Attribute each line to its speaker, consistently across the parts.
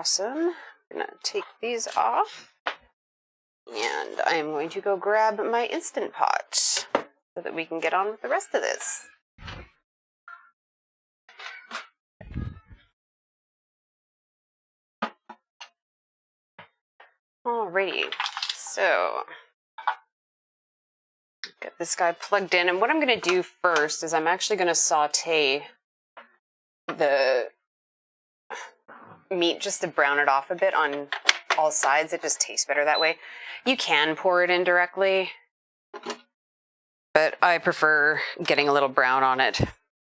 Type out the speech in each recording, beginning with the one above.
Speaker 1: Awesome. I'm gonna take these off, and I am going to go grab my Instant Pot so that we can get on with the rest of this. Alrighty, so get this guy plugged in, and what I'm going to do first is I'm actually going to saute the meat just to brown it off a bit on all sides. It just tastes better that way. You can pour it in directly, but I prefer getting a little brown on it.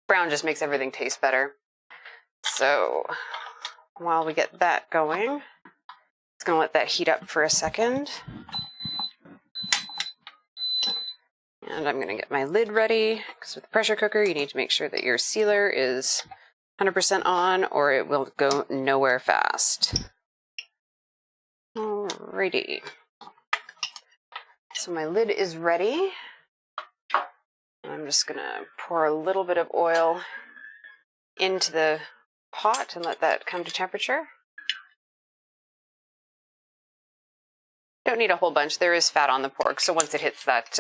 Speaker 1: Brown just makes everything taste better. So while we get that going, just going to let that heat up for a second. And I'm going to get my lid ready, because with the pressure cooker, you need to make sure that your sealer is 100% on, or it will go nowhere fast. Alrighty. So my lid is ready. I'm just going to pour a little bit of oil into the pot and let that come to temperature. Don't need a whole bunch. There is fat on the pork, so once it hits that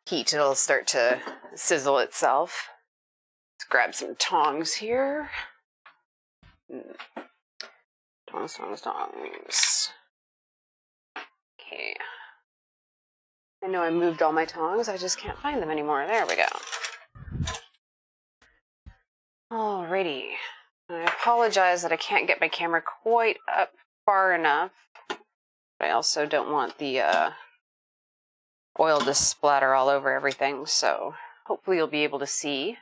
Speaker 1: heat, it'll start to sizzle itself. Let's grab some tongs here. Tongs. Okay. I know I moved all my tongs, I just can't find them anymore. There we go. Alrighty. I apologize that I can't get my camera quite up far enough. But I also don't want the oil to splatter all over everything, so hopefully you'll be able to see.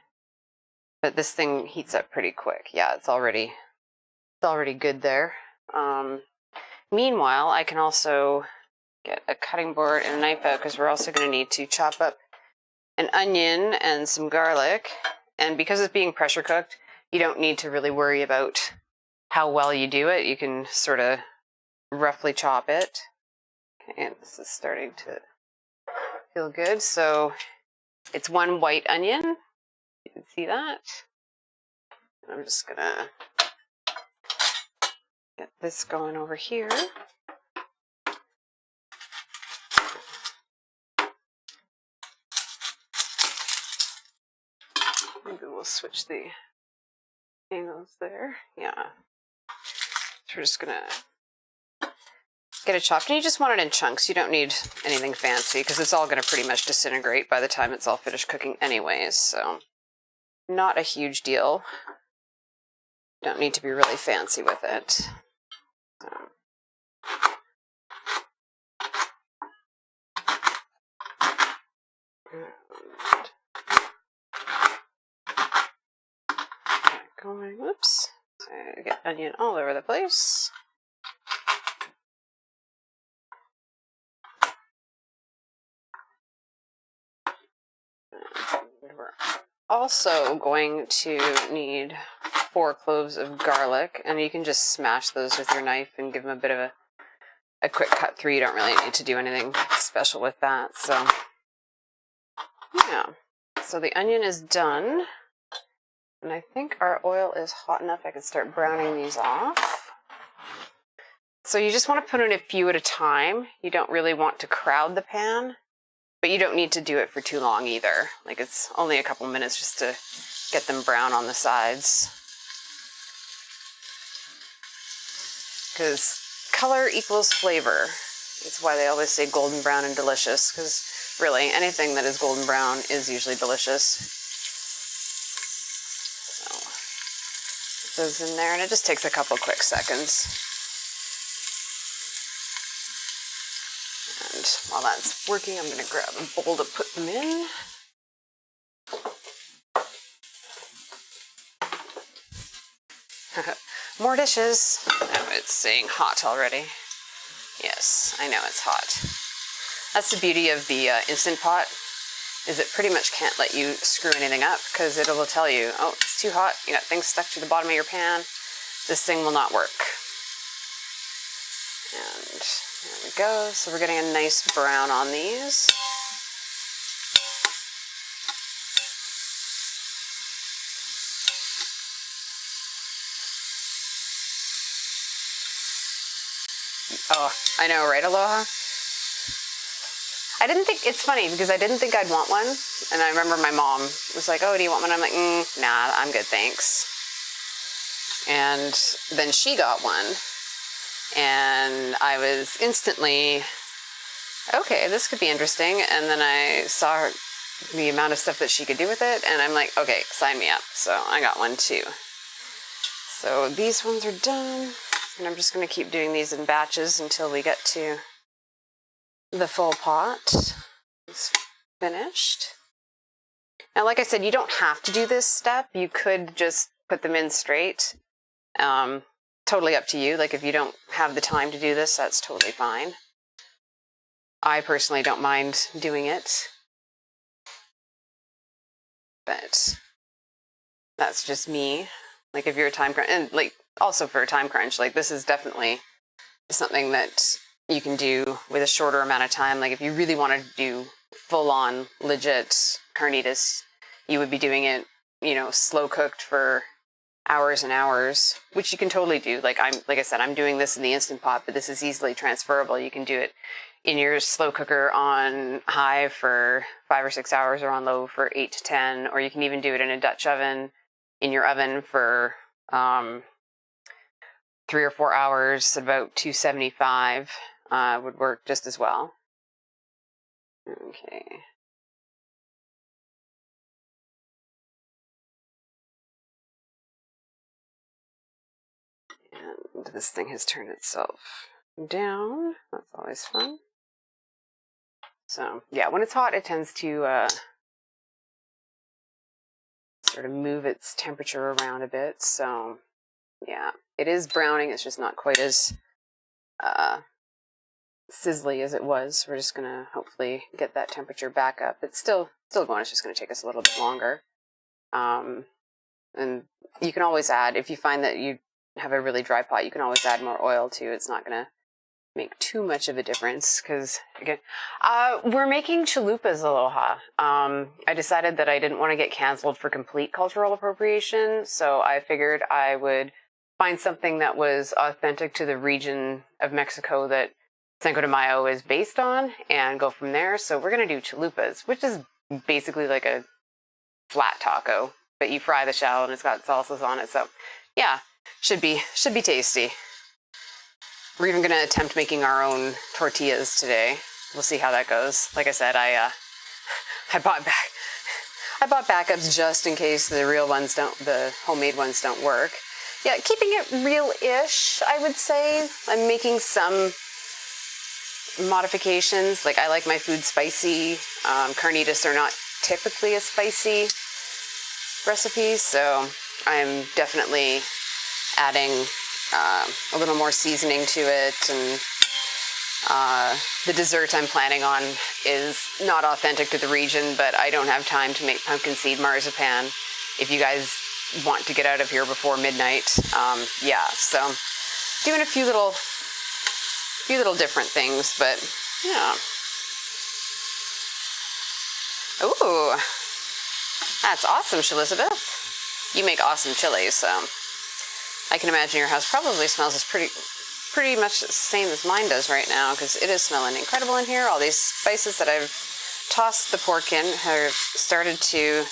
Speaker 1: But this thing heats up pretty quick. Yeah, it's already good there. Meanwhile, I can also get a cutting board and a knife out, because we're also going to need to chop up an onion and some garlic. And because it's being pressure cooked, you don't need to really worry about how well you do it. You can sort of roughly chop it. And this is starting to feel good. So it's one white onion. You can see that. I'm just gonna get this going over here. Maybe we'll switch the angles there. Yeah. So we're just gonna get it chopped, and you just want it in chunks. You don't need anything fancy, because it's all going to pretty much disintegrate by the time it's all finished cooking anyways, so not a huge deal. Don't need to be really fancy with it. Whoops. So I get onion all over the place. We're also going to need 4 cloves of garlic, and you can just smash those with your knife and give them a bit of a quick cut through. You don't really need to do anything special with that. So yeah, so the onion is done, and I think our oil is hot enough I can start browning these off. So you just want to put in a few at a time. You don't really want to crowd the pan, but you don't need to do it for too long either. Like, it's only a couple minutes just to get them brown on the sides. Because color equals flavor. It's why they always say golden brown and delicious, because really, anything that is golden brown is usually delicious. So, put those in there, and it just takes a couple quick seconds. And while that's working, I'm going to grab a bowl to put them in. More dishes. Oh, it's saying hot already. Yes, I know it's hot. That's the beauty of the Instant Pot, is it pretty much can't let you screw anything up, because it will tell you, oh, it's too hot, you got things stuck to the bottom of your pan, this thing will not work. And there we go. So we're getting a nice brown on these. Oh, I know, right, Aloha? I didn't think, it's funny because I didn't think I'd want one. And I remember my mom was like, oh, do you want one? I'm like, nah, I'm good, thanks. And then she got one. And I was instantly, okay, this could be interesting. And then I saw the amount of stuff that she could do with it. And I'm like, okay, sign me up. So I got one too. So these ones are done. And I'm just going to keep doing these in batches until we get to the full pot. It's finished. Now, like I said, you don't have to do this step. You could just put them in straight. Totally up to you. Like if you don't have the time to do this, that's totally fine. I personally don't mind doing it. But that's just me. Like if you're a time crunch, and like also for a time crunch, like this is definitely something that you can do with a shorter amount of time. Like if you really want to do full-on legit carnitas, you would be doing it, you know, slow cooked for hours and hours, which you can totally do. Like I said, I'm doing this in the Instant Pot, but this is easily transferable. You can do it in your slow cooker on high for 5 or 6 hours or on low for 8 to 10, or you can even do it in a Dutch oven in your oven for 3 or 4 hours at about 275 would work just as well. Okay. And this thing has turned itself down. That's always fun. So, yeah, when it's hot, it tends to sort of move its temperature around a bit. So, yeah, it is browning. It's just not quite as sizzly as it was. We're just going to hopefully get that temperature back up. It's still going. It's just going to take us a little bit longer. And you can always add, if you find that you have a really dry pot, you can always add more oil too. It's not going to make too much of a difference because, again, we're making chalupas, Aloha. I decided that I didn't want to get canceled for complete cultural appropriation, so I figured I would find something that was authentic to the region of Mexico that Cinco de Mayo is based on and go from there. So we're going to do chalupas, which is basically like a flat taco, but you fry the shell and it's got salsas on it. So yeah, should be tasty. We're even going to attempt making our own tortillas today. We'll see how that goes. Like I said, I bought backups just in case the homemade ones don't work. Yeah, keeping it real-ish, I would say. I'm making some modifications. Like I like my food spicy. Carnitas are not typically a spicy recipe, so I'm definitely adding a little more seasoning to it. And the dessert I'm planning on is not authentic to the region, but I don't have time to make pumpkin seed marzipan. If you guys want to get out of here before midnight, yeah. So doing a few little different things, but yeah. Ooh, that's awesome, Elizabeth. You make awesome chilies, so I can imagine your house probably smells as pretty much the same as mine does right now, because it is smelling incredible in here. All these spices that I've tossed the pork in have started to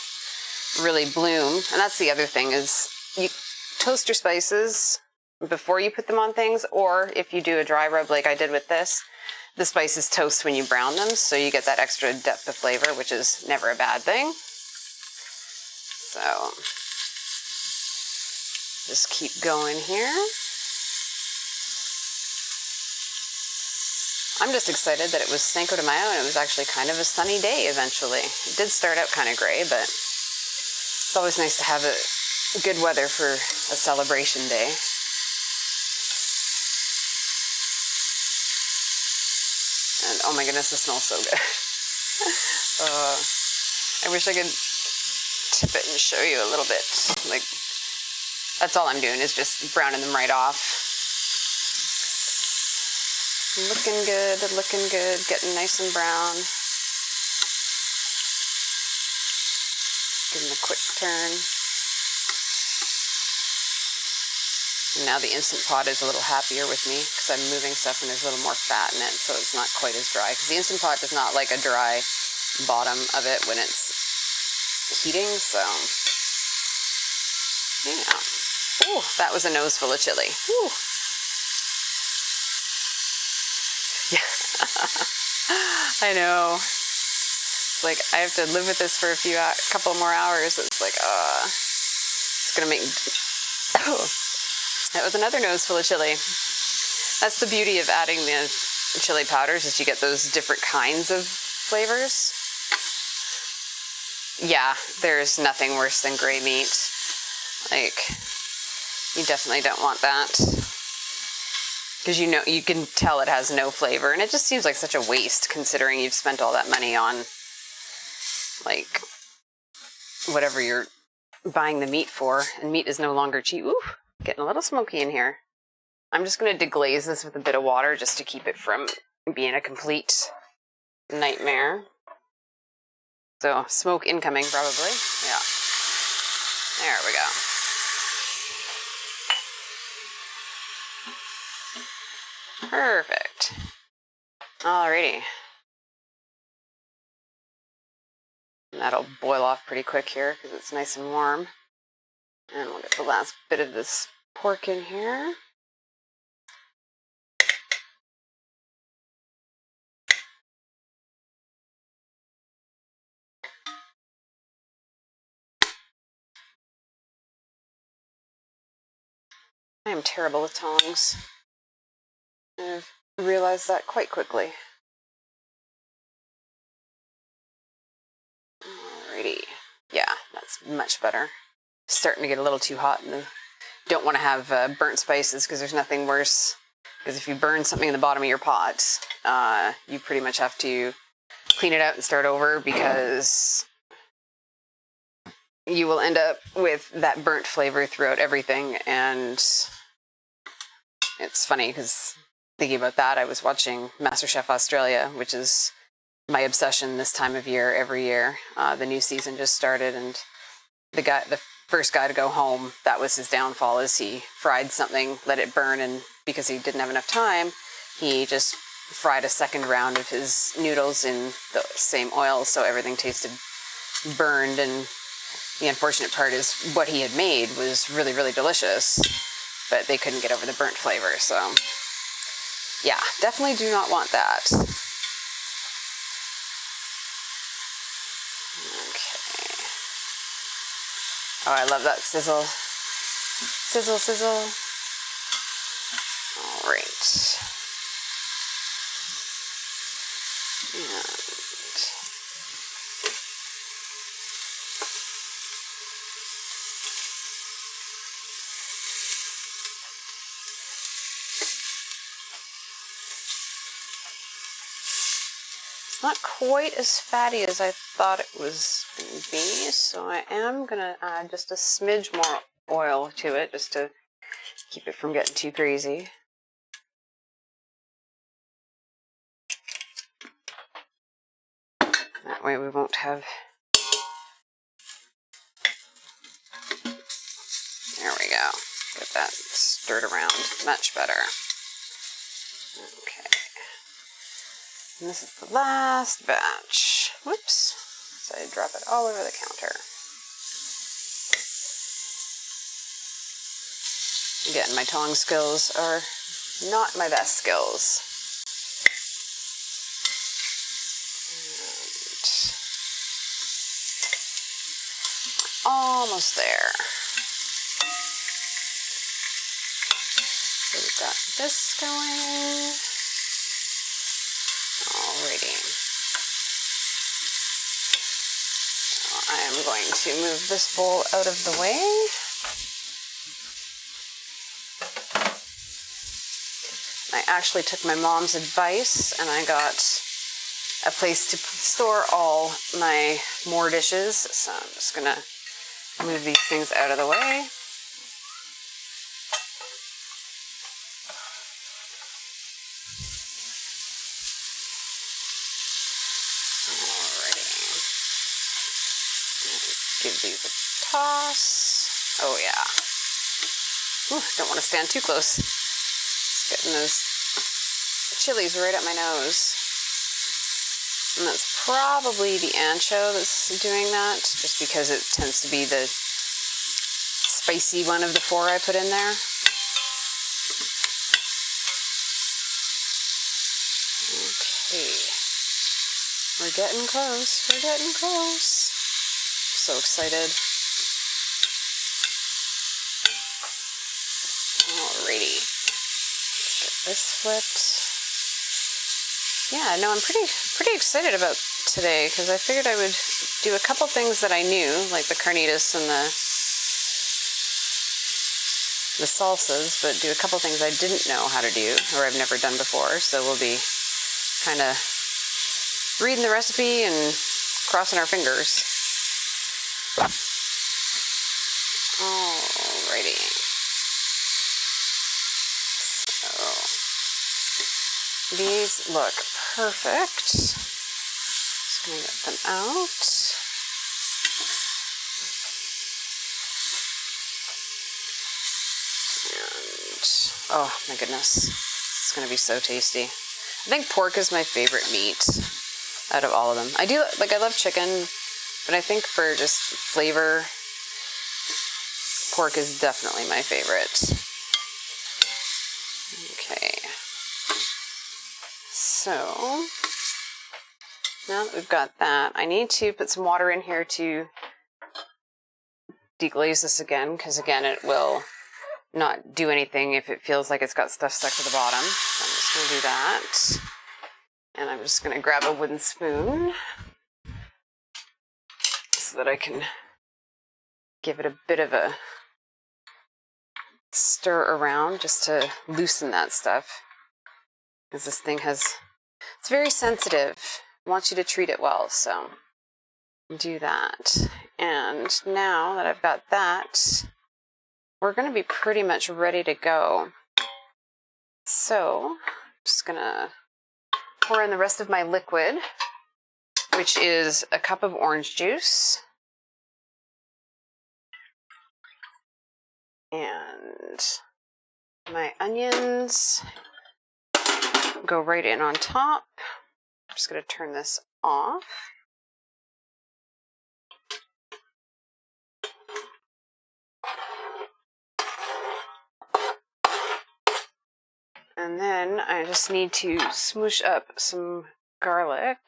Speaker 1: really bloom. And that's the other thing, is you toast your spices before you put them on things, or if you do a dry rub like I did with this, the spices toast when you brown them, so you get that extra depth of flavor, which is never a bad thing. So just keep going here. I'm just excited that it was Cinco de Mayo and it was actually kind of a sunny day eventually. It did start out kind of gray, but it's always nice to have good weather for a celebration day. And oh my goodness, it smells so good. I wish I could tip it and show you a little bit. Like, that's all I'm doing is just browning them right off. Looking good, getting nice and brown. Give them a quick turn. And now the Instant Pot is a little happier with me because I'm moving stuff and there's a little more fat in it, so it's not quite as dry. Because the Instant Pot does not like a dry bottom of it when it's heating, so yeah. Ooh, that was a nose full of chili. Ooh. Yeah. I know. It's like I have to live with this for a couple more hours. It's like, it's gonna make. Oh, that was another nose full of chili. That's the beauty of adding the chili powders, is you get those different kinds of flavors. Yeah, there's nothing worse than gray meat. Like, you definitely don't want that. Because you can tell it has no flavor, and it just seems like such a waste considering you've spent all that money on, like, whatever you're buying the meat for, and meat is no longer cheap. Ooh, getting a little smoky in here. I'm just going to deglaze this with a bit of water just to keep it from being a complete nightmare. So, smoke incoming, probably. Yeah. There we go. Perfect. Alrighty. And that'll boil off pretty quick here because it's nice and warm. And we'll get the last bit of this pork in here. I am terrible with tongs. I've realized that quite quickly. Alrighty. Yeah, that's much better. Starting to get a little too hot, and don't want to have burnt spices because there's nothing worse. Because if you burn something in the bottom of your pot, you pretty much have to clean it out and start over, because you will end up with that burnt flavor throughout everything. And it's funny because thinking about that, I was watching MasterChef Australia, which is my obsession this time of year every year. The new season just started, and the first guy to go home, that was his downfall, is he fried something, let it burn, and because he didn't have enough time, he just fried a second round of his noodles in the same oil, so everything tasted burned. And the unfortunate part is what he had made was really, really delicious, but they couldn't get over the burnt flavor. So yeah, definitely do not want that. Okay. Oh, I love that sizzle. Sizzle, sizzle. All right. And it's not quite as fatty as I thought it was going to be, so I am going to add just a smidge more oil to it just to keep it from getting too greasy. That way we won't have... There we go. Get that stirred around much better. Okay. And this is the last batch. Whoops. So I drop it all over the counter. Again, my tongs skills are not my best skills. And almost there. So we've got this going. Alrighty. Now I am going to move this bowl out of the way. I actually took my mom's advice and I got a place to store all my more dishes. So I'm just going to move these things out of the way. Give these a toss. Oh yeah. Ooh, don't want to stand too close. Just getting those chilies right up my nose. And that's probably the ancho that's doing that, just because it tends to be the spicy one of the 4 I put in there. Okay. We're getting close. We're getting close. I'm so excited. Alrighty. Get this flipped. Yeah, no, I'm pretty excited about today because I figured I would do a couple things that I knew, like the carnitas and the salsas, but do a couple things I didn't know how to do or I've never done before. So we'll be kind of reading the recipe and crossing our fingers. Alrighty. So these look perfect. Just gonna get them out. And oh my goodness, it's gonna be so tasty. I think pork is my favorite meat out of all of them. I love chicken, but I think for just flavor, pork is definitely my favorite. Okay. So, now that we've got that, I need to put some water in here to deglaze this again, because again, it will not do anything if it feels like it's got stuff stuck to the bottom. So I'm just going to do that. And I'm just going to grab a wooden spoon so that I can give it a bit of a stir around just to loosen that stuff. Because this thing it's very sensitive. I want you to treat it well, so do that. And now that I've got that, we're going to be pretty much ready to go. So I'm just going to pour in the rest of my liquid, which is a cup of orange juice. And my onions go right in on top. I'm just going to turn this off. And then I just need to smoosh up some garlic.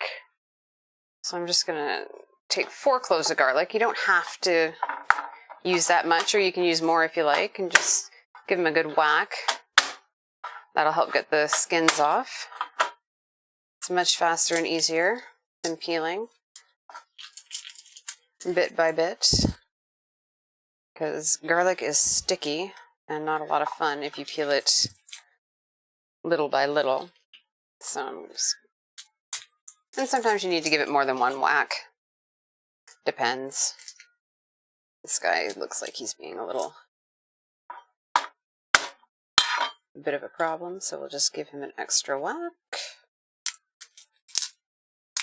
Speaker 1: So I'm just going to take 4 cloves of garlic. You don't have to use that much, or you can use more if you like, and just give them a good whack. That'll help get the skins off. It's much faster and easier than peeling, bit by bit, because garlic is sticky and not a lot of fun if you peel it little by little. So and sometimes you need to give it more than one whack. Depends. This guy looks like he's being a bit of a problem, so we'll just give him an extra whack.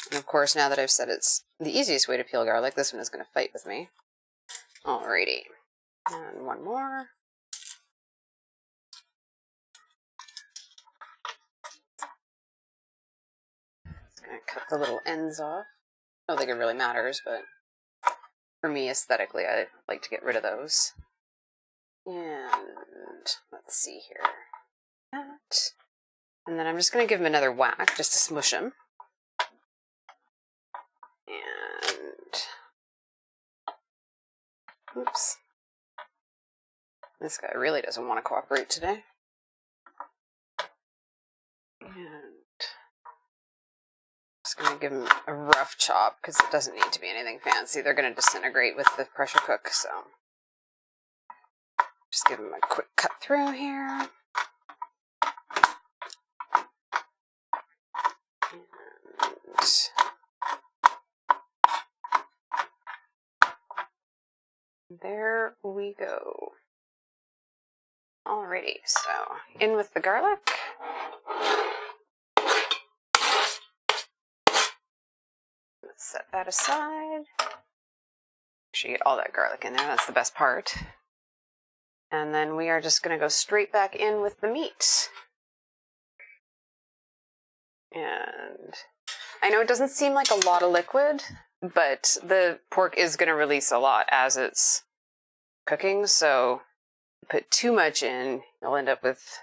Speaker 1: And of course, now that I've said it's the easiest way to peel garlic, this one is going to fight with me. Alrighty. And one more. Just going to cut the little ends off. I don't think it really matters, but for me, aesthetically, I like to get rid of those. And let's see here. That. And then I'm just going to give him another whack just to smush him. And oops. This guy really doesn't want to cooperate today. And just going to give him a rough chop because it doesn't need to be anything fancy. They're going to disintegrate with the pressure cook, so just give him a quick cut through here. And there we go. Alrighty, so in with the garlic. Let's set that aside. Make sure you get all that garlic in there, that's the best part. And then we are just going to go straight back in with the meat. And I know it doesn't seem like a lot of liquid, but the pork is going to release a lot as it's cooking, so put too much in, you'll end up with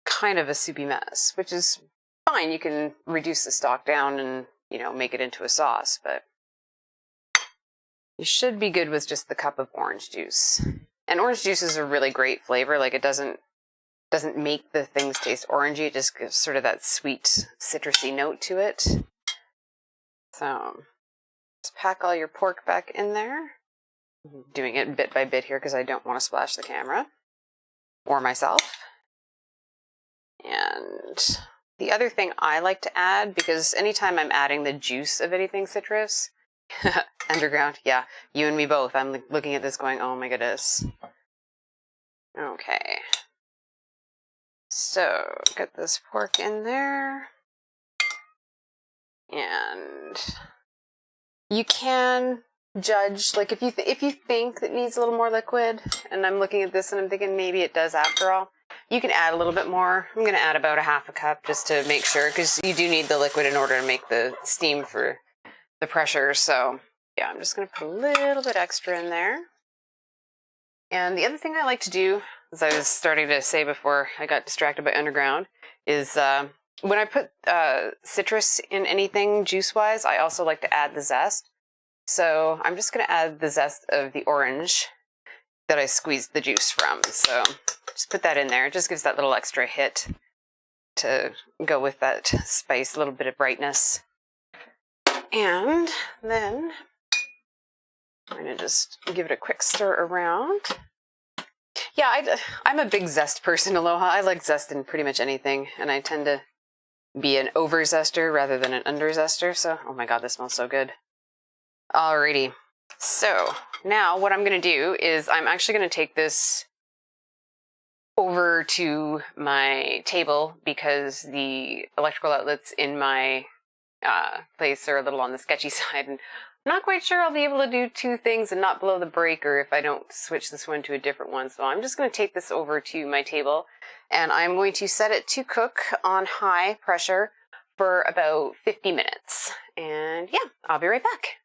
Speaker 1: kind of a soupy mess, which is fine. You can reduce the stock down and, you know, make it into a sauce, but you should be good with just the cup of orange juice. And orange juice is a really great flavor. Like, it doesn't make the things taste orangey. It just gives sort of that sweet, citrusy note to it. So, just pack all your pork back in there. I'm doing it bit by bit here because I don't want to splash the camera or myself. And the other thing I like to add, because anytime I'm adding the juice of anything citrus, underground, yeah, you and me both. I'm looking at this going, oh my goodness. Okay. So, get this pork in there. And you can judge, like, if you think that it needs a little more liquid, and I'm looking at this and I'm thinking maybe it does after all, you can add a little bit more. I'm going to add about a half a cup just to make sure, because you do need the liquid in order to make the steam for the pressure. So yeah, I'm just going to put a little bit extra in there. And the other thing I like to do, as I was starting to say before I got distracted by underground, is when I put citrus in anything juice-wise, I also like to add the zest. So I'm just going to add the zest of the orange that I squeezed the juice from. So just put that in there. It just gives that little extra hit to go with that spice, a little bit of brightness. And then I'm going to just give it a quick stir around. Yeah, I'm a big zest person, Aloha. I like zest in pretty much anything, and I tend to be an over zester rather than an under zester. So, oh my god, this smells so good. Alrighty. So now what I'm going to do is I'm actually going to take this over to my table because the electrical outlets in my place are a little on the sketchy side, and I'm not quite sure I'll be able to do two things and not blow the breaker if I don't switch this one to a different one. So I'm just going to take this over to my table, and I'm going to set it to cook on high pressure for about 50 minutes. And yeah, I'll be right back.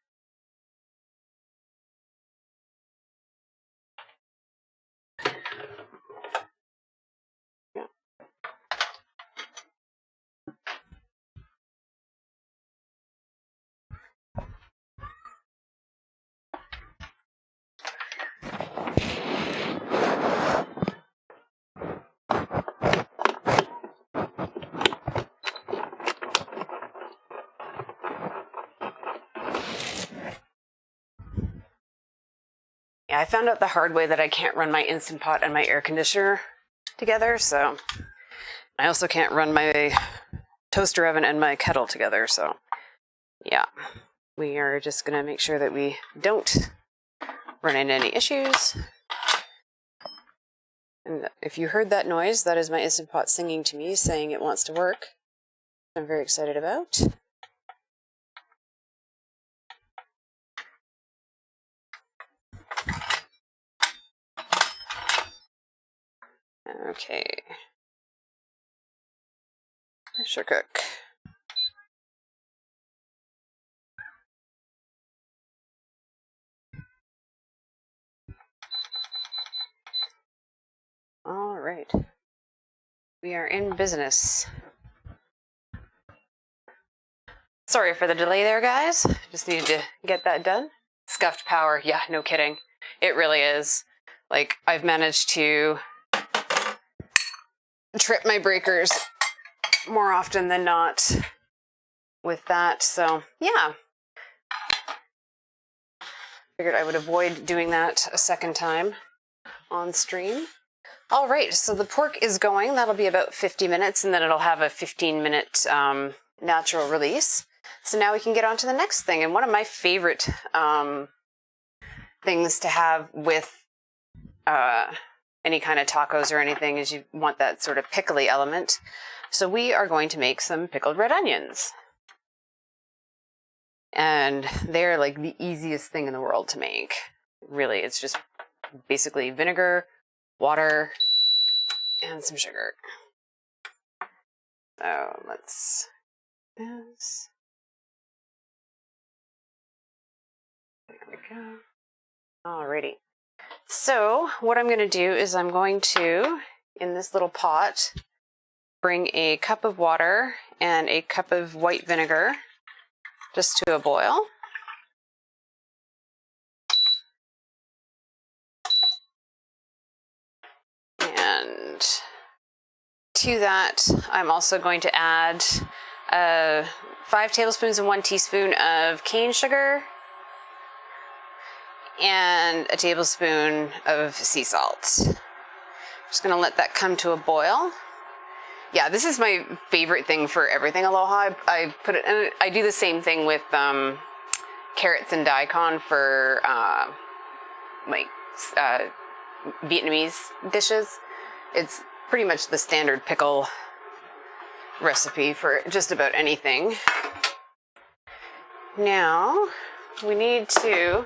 Speaker 1: Yeah, I found out the hard way that I can't run my Instant Pot and my air conditioner together, so I also can't run my toaster oven and my kettle together, so yeah. We are just going to make sure that we don't run into any issues. And if you heard that noise, that is my Instant Pot singing to me, saying it wants to work. I'm very excited about. Okay. Pressure cook. All right. We are in business. Sorry for the delay there, guys. Just needed to get that done. Scuffed power. Yeah, no kidding. It really is. Like, I've managed to trip my breakers more often than not with that. So, yeah. Figured I would avoid doing that a second time on stream. All right, so the pork is going. That'll be about 50 minutes, and then it'll have a 15-minute natural release. So now we can get on to the next thing. And one of my favorite things to have with any kind of tacos or anything is you want that sort of pickly element. So we are going to make some pickled red onions. And they're like the easiest thing in the world to make. Really, it's just basically vinegar, water, and some sugar. So let's do this. There we go. Alrighty. So what I'm going to do is I'm going to, in this little pot, bring a cup of water and a cup of white vinegar just to a boil. And to that, I'm also going to add 5 tablespoons and 1 teaspoon of cane sugar and a tablespoon of sea salt. Just going to let that come to a boil. Yeah, this is my favorite thing for everything Aloha. I put it, and I do the same thing with carrots and daikon for Vietnamese dishes. It's pretty much the standard pickle recipe for just about anything. Now we need to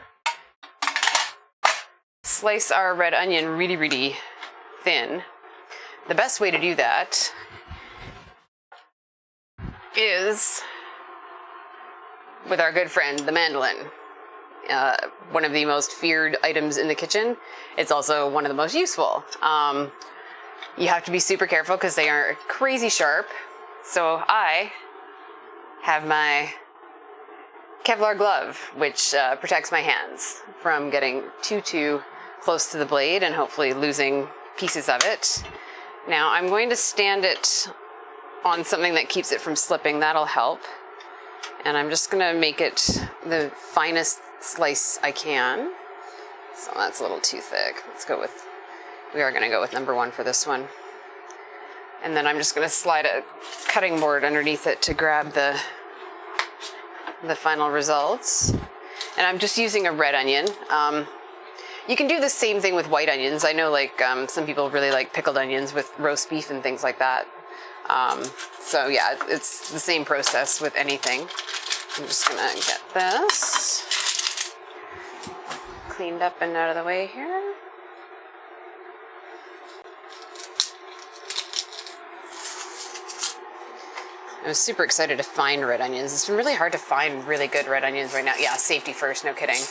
Speaker 1: slice our red onion really, really thin. The best way to do that is with our good friend, the mandolin. One of the most feared items in the kitchen. It's also one of the most useful. You have to be super careful because they are crazy sharp. So I have my Kevlar glove, which protects my hands from getting too close to the blade and hopefully losing pieces of it. Now I'm going to stand it on something that keeps it from slipping. That'll help. And I'm just going to make it the finest slice I can. So that's a little too thick. We are going to go with number 1 for this one. And then I'm just going to slide a cutting board underneath it to grab the final results. And I'm just using a red onion. You can do the same thing with white onions. I know some people really like pickled onions with roast beef and things like that. So yeah, it's the same process with anything. I'm just gonna get this cleaned up and out of the way here. I was super excited to find red onions. It's been really hard to find really good red onions right now. Yeah, safety first, no kidding.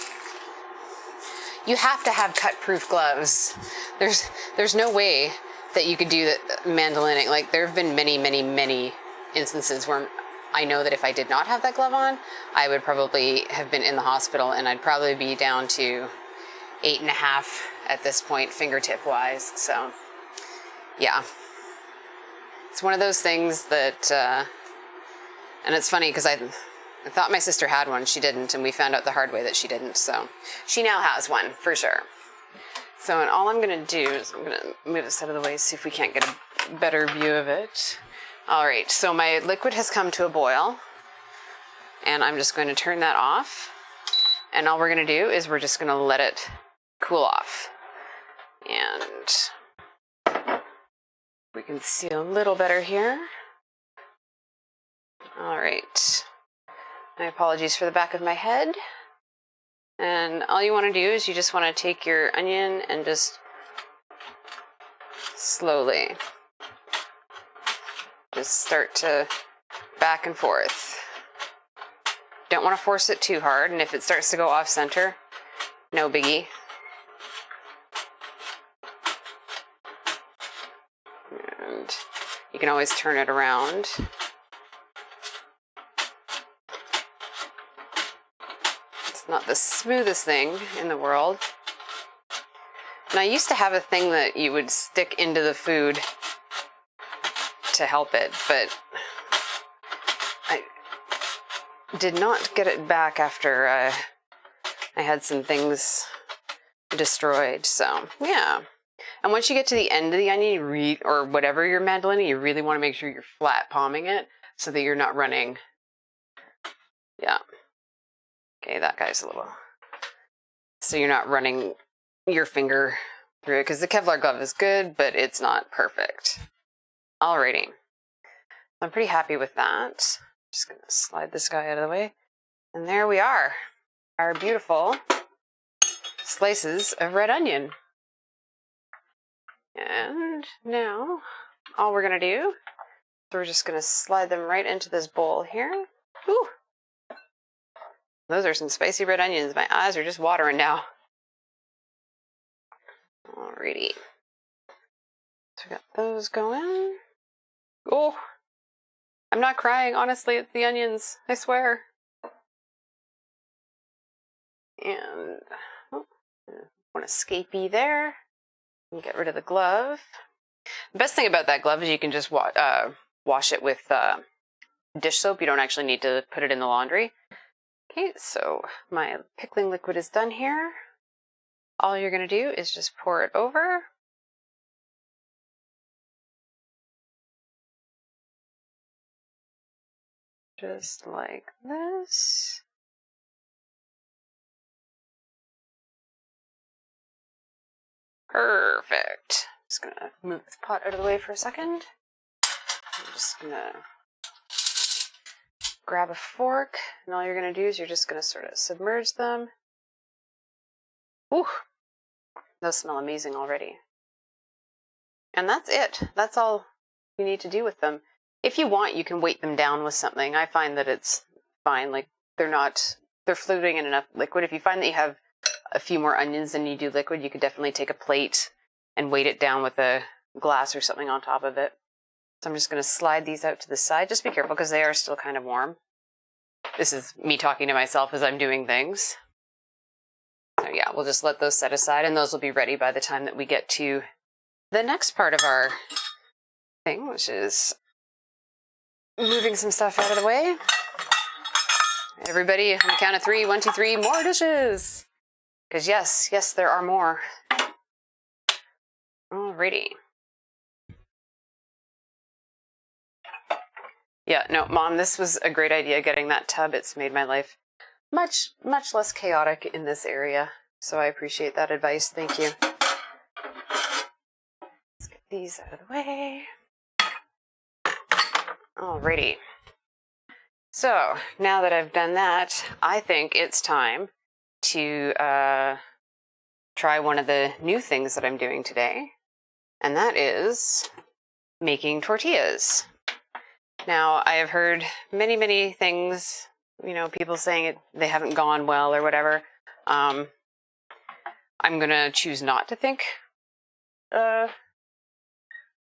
Speaker 1: You have to have cut-proof gloves. There's no way that you could do that mandolining. Like, there have been many instances where I know that if I did not have that glove on, I would probably have been in the hospital, and I'd probably be down to 8.5 at this point, fingertip-wise. So, yeah. It's one of those things that, and it's funny because I thought my sister had one. She didn't, and we found out the hard way that she didn't. So she now has one, for sure. So, and all I'm going to do is I'm going to move this out of the way, see if we can't get a better view of it. All right, so my liquid has come to a boil, and I'm just going to turn that off. And all we're going to do is we're just going to let it cool off. And we can see a little better here. All right. My apologies for the back of my head. And all you want to do is you just want to take your onion and just slowly just start to back and forth. Don't want to force it too hard, and if it starts to go off center, no biggie. And you can always turn it around. Not the smoothest thing in the world. And I used to have a thing that you would stick into the food to help it, but I did not get it back after I had some things destroyed. So yeah. And once you get to the end of the onion, or whatever you're mandolining, you really want to make sure you're flat palming it so that you're not running. Yeah. Okay, that guy's a little... So you're not running your finger through it, because the Kevlar glove is good, but it's not perfect. Alrighty. I'm pretty happy with that. Just going to slide this guy out of the way. And there we are. Our beautiful slices of red onion. And now all we're going to do, so we're just going to slide them right into this bowl here. Ooh. Those are some spicy red onions. My eyes are just watering now. Alrighty. So we got those going. Oh, I'm not crying. Honestly, it's the onions. I swear. And one escapee there. And get rid of the glove. The best thing about that glove is you can just wash it with dish soap. You don't actually need to put it in the laundry. Okay, so my pickling liquid is done here. All you're going to do is just pour it over. Just like this. Perfect. Just going to move this pot out of the way for a second. I'm just going to grab a fork, and all you're going to do is you're just going to sort of submerge them. Ooh, those smell amazing already. And that's it. That's all you need to do with them. If you want, you can weight them down with something. I find that it's fine. Like, they're floating in enough liquid. If you find that you have a few more onions than you do liquid, you could definitely take a plate and weight it down with a glass or something on top of it. So I'm just going to slide these out to the side. Just be careful because they are still kind of warm. This is me talking to myself as I'm doing things. So yeah, we'll just let those set aside, and those will be ready by the time that we get to the next part of our thing, which is moving some stuff out of the way. Everybody, on the count of 3, 1, 2, 3, more dishes! Because yes, there are more. Alrighty. Yeah, no, Mom, this was a great idea, getting that tub. It's made my life much less chaotic in this area. So I appreciate that advice. Thank you. Let's get these out of the way. Alrighty. So, now that I've done that, I think it's time to try one of the new things that I'm doing today. And that is making tortillas. Now, I have heard many things, people saying they haven't gone well or whatever. I'm going to choose not to think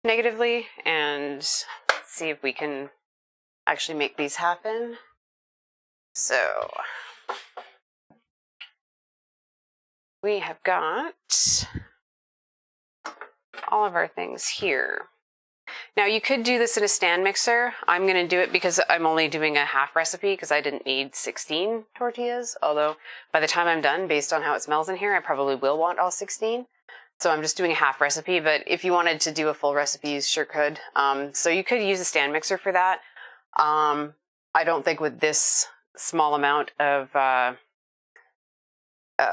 Speaker 1: negatively and see if we can actually make these happen. So, we have got all of our things here. Now, you could do this in a stand mixer. I'm going to do it because I'm only doing a half recipe because I didn't need 16 tortillas. Although, by the time I'm done, based on how it smells in here, I probably will want all 16. So I'm just doing a half recipe, but if you wanted to do a full recipe, you sure could. So you could use a stand mixer for that. I don't think with this small amount of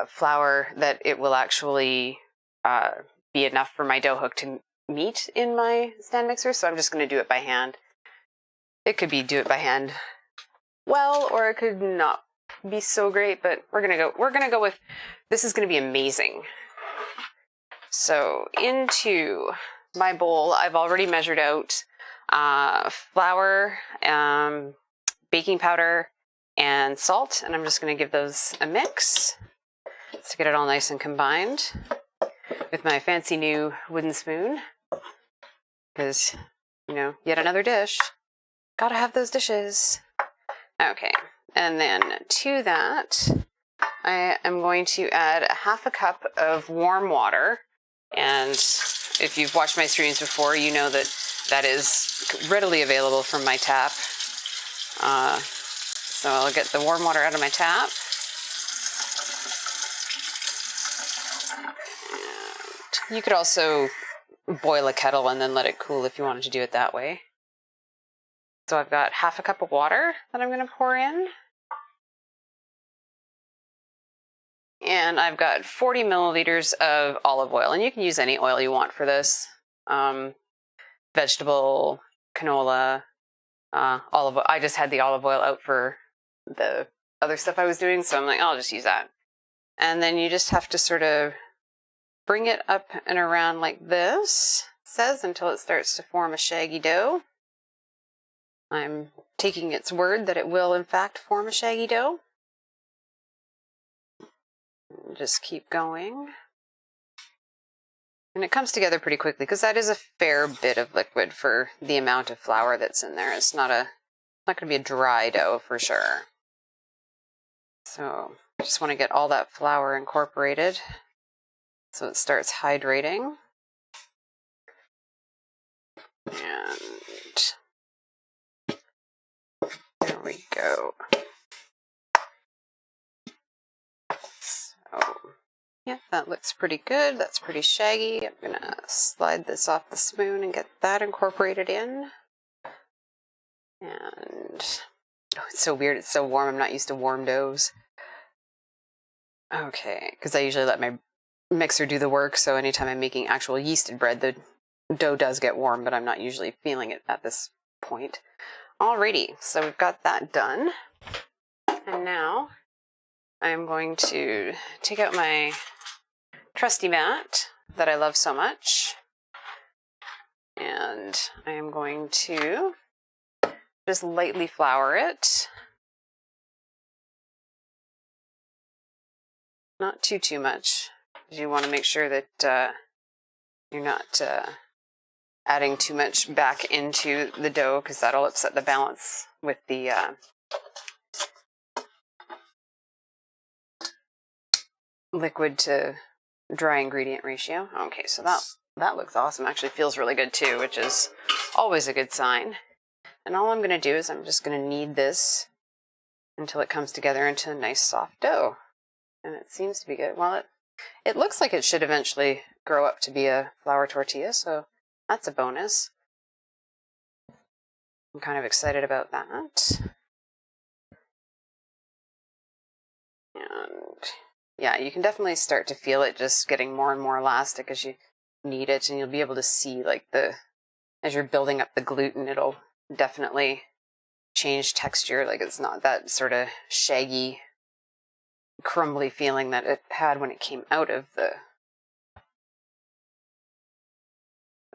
Speaker 1: flour that it will actually be enough for my dough hook to meet in my stand mixer, so I'm just going to do it by hand. It could be do it by hand well, or it could not be so great, but we're gonna go with this is gonna be amazing. So into my bowl, I've already measured out flour, baking powder, and salt, and I'm just gonna give those a mix to get it all nice and combined with my fancy new wooden spoon. Because, yet another dish. Gotta have those dishes. Okay, and then to that, I am going to add a half a cup of warm water. And if you've watched my streams before, you know that that is readily available from my tap. So I'll get the warm water out of my tap. And you could also boil a kettle and then let it cool if you wanted to do it that way. So I've got half a cup of water that I'm going to pour in. And I've got 40 milliliters of olive oil. And you can use any oil you want for this. Vegetable, canola, olive oil. I just had the olive oil out for the other stuff I was doing. So I'm like, I'll just use that. And then you just have to sort of bring it up and around like this, it says, until it starts to form a shaggy dough. I'm taking its word that it will, in fact, form a shaggy dough. Just keep going. And it comes together pretty quickly because that is a fair bit of liquid for the amount of flour that's in there. It's not going to be a dry dough for sure. So I just want to get all that flour incorporated so it starts hydrating. And there we go. So yeah, that looks pretty good. That's pretty shaggy. I'm going to slide this off the spoon and get that incorporated in. And oh, it's so weird. It's so warm. I'm not used to warm doughs. Okay, because I usually let my mixer do the work, so anytime I'm making actual yeasted bread, the dough does get warm, but I'm not usually feeling it at this point. Alrighty, so we've got that done. And now I'm going to take out my trusty mat that I love so much. And I am going to just lightly flour it. Not too much. You want to make sure that you're not adding too much back into the dough, because that'll upset the balance with the liquid to dry ingredient ratio. Okay, so that looks awesome. Actually feels really good too, which is always a good sign. And all I'm going to do is I'm just going to knead this until it comes together into a nice soft dough. And it seems to be good. Well, it looks like it should eventually grow up to be a flour tortilla, so that's a bonus. I'm kind of excited about that. And yeah, you can definitely start to feel it just getting more and more elastic as you knead it, and you'll be able to see, like, as you're building up the gluten, it'll definitely change texture. Like, it's not that sort of shaggy, crumbly feeling that it had when it came out of the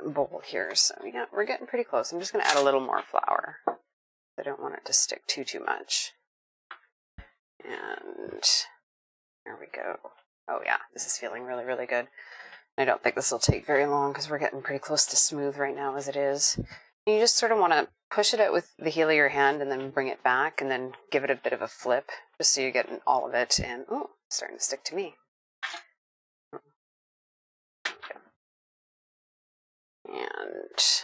Speaker 1: bowl here. So yeah, we're getting pretty close. I'm just going to add a little more flour. I don't want it to stick too much. And there we go. Oh yeah, this is feeling really, really good. I don't think this will take very long because we're getting pretty close to smooth right now as it is. And you just sort of want to push it out with the heel of your hand and then bring it back and then give it a bit of a flip just so you're getting all of it. And oh, it's starting to stick to me. Okay. And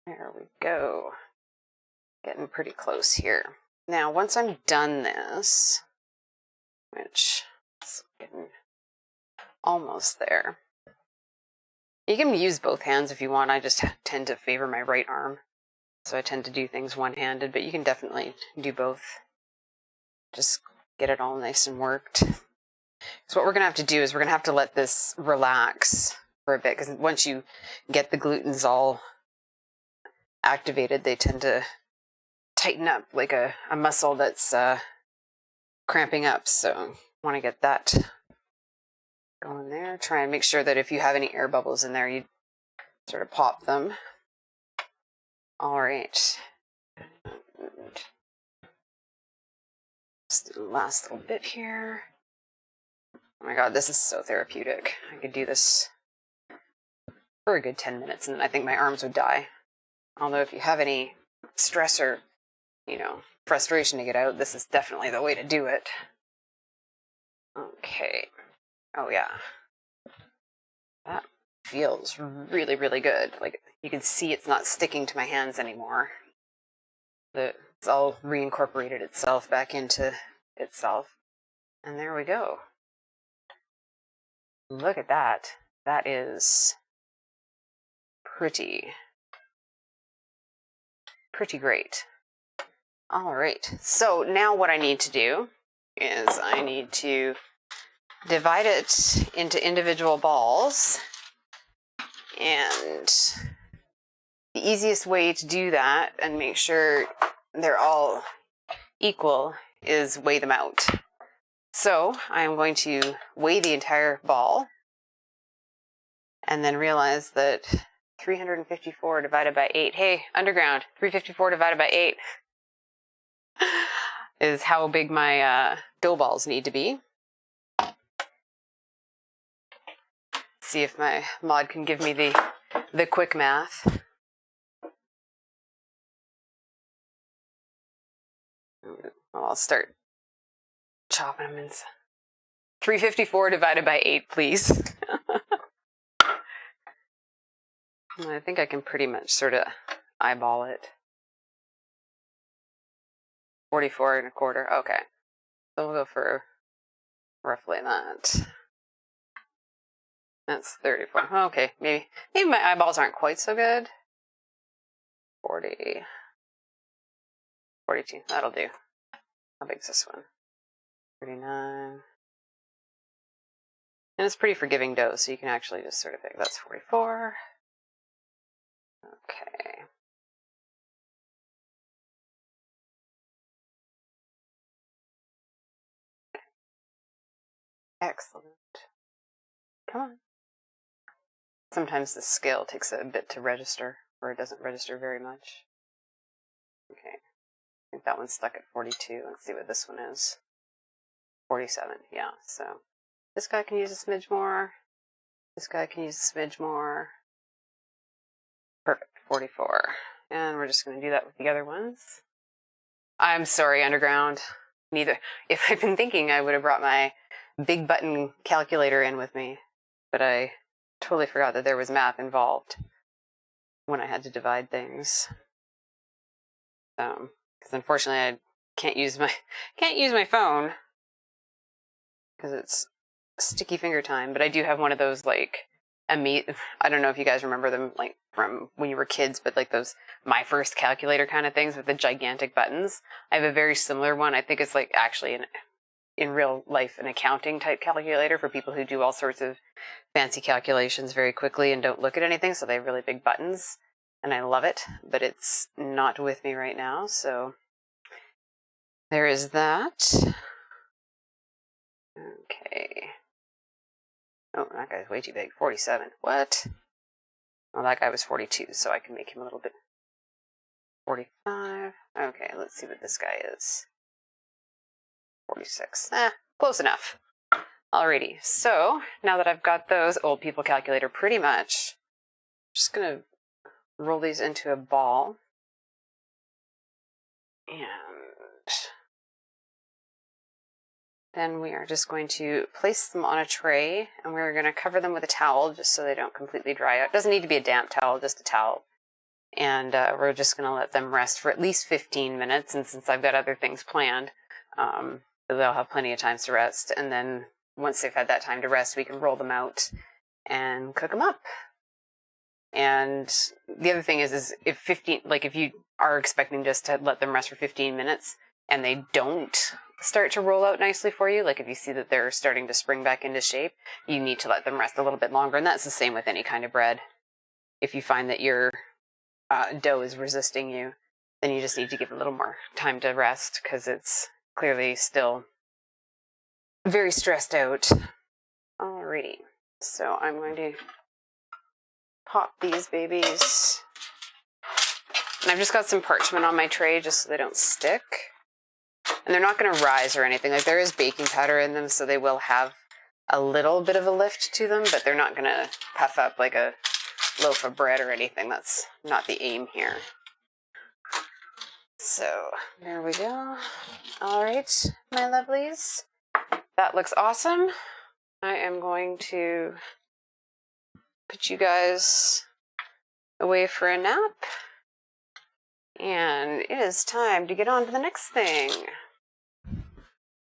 Speaker 1: there we go. Getting pretty close here. Now, once I'm done this, which is getting almost there, you can use both hands if you want. I just tend to favor my right arm, so I tend to do things one-handed, but you can definitely do both. Just get it all nice and worked. So what we're going to have to do is we're going to have to let this relax for a bit, because once you get the glutens all activated, they tend to tighten up like a muscle that's cramping up. So want to get that going there. Try and make sure that if you have any air bubbles in there, you sort of pop them. All right. Just do the last little bit here. Oh my god, this is so therapeutic. I could do this for a good 10 minutes and I think my arms would die. Although if you have any stress or, frustration to get out, this is definitely the way to do it. Okay. Oh yeah. That feels really, really good. Like, you can see it's not sticking to my hands anymore. It's all reincorporated itself back into itself. And there we go. Look at that. That is pretty great. All right. So now what I need to do is I need to divide it into individual balls. And the easiest way to do that and make sure they're all equal is weigh them out. So I'm going to weigh the entire ball and then realized that 354 divided by 8, hey, underground, 354 divided by 8 is how big my dough balls need to be. See if my mod can give me the quick math. I'll start chopping them in. 354 divided by 8, please. I think I can pretty much sort of eyeball it. 44 and a quarter. Okay. So we'll go for roughly that. That's 34. Okay, maybe my eyeballs aren't quite so good. 40. 42. That'll do. How big's this one? 39. And it's pretty forgiving dough, so you can actually just sort of pick. That's 44. Okay. Excellent. Come on. Sometimes the scale takes a bit to register, or it doesn't register very much. Okay. I think that one's stuck at 42. Let's see what this one is. 47. Yeah, so this guy can use a smidge more. This guy can use a smidge more. Perfect. 44. And we're just going to do that with the other ones. I'm sorry, Underground. Neither. If I'd been thinking, I would have brought my big button calculator in with me. But I totally forgot that there was math involved when I had to divide things. Because unfortunately, I can't use my phone because it's sticky finger time. But I do have one of those I don't know if you guys remember them like from when you were kids, but like those My First Calculator kind of things with the gigantic buttons. I have a very similar one. I think it's like actually in real life an accounting type calculator for people who do all sorts of fancy calculations very quickly and don't look at anything. So they have really big buttons and I love it, but it's not with me right now. So there is that. Okay. Oh, that guy's way too big. 47. What? Well, that guy was 42, so I can make him a little bit. 45. Okay, let's see what this guy is. 46. Close enough. Alrighty, so now that I've got those old people calculator pretty much, I'm just going to roll these into a ball. And then we are just going to place them on a tray, and we're going to cover them with a towel just so they don't completely dry out. It doesn't need to be a damp towel, just a towel. And we're just going to let them rest for at least 15 minutes, and since I've got other things planned, they'll have plenty of time to rest. And then once they've had that time to rest, we can roll them out and cook them up. And the other thing is if you are expecting just to let them rest for 15 minutes and they don't start to roll out nicely for you, like if you see that they're starting to spring back into shape, you need to let them rest a little bit longer. And that's the same with any kind of bread. If you find that your dough is resisting you, then you just need to give it a little more time to rest because it's clearly still very stressed out. Alrighty, so I'm going to pop these babies. And I've just got some parchment on my tray just so they don't stick. And they're not going to rise or anything. Like there is baking powder in them, so they will have a little bit of a lift to them, but they're not going to puff up like a loaf of bread or anything. That's not the aim here. So there we go. All right, my lovelies. That looks awesome. I am going to put you guys away for a nap. And it is time to get on to the next thing.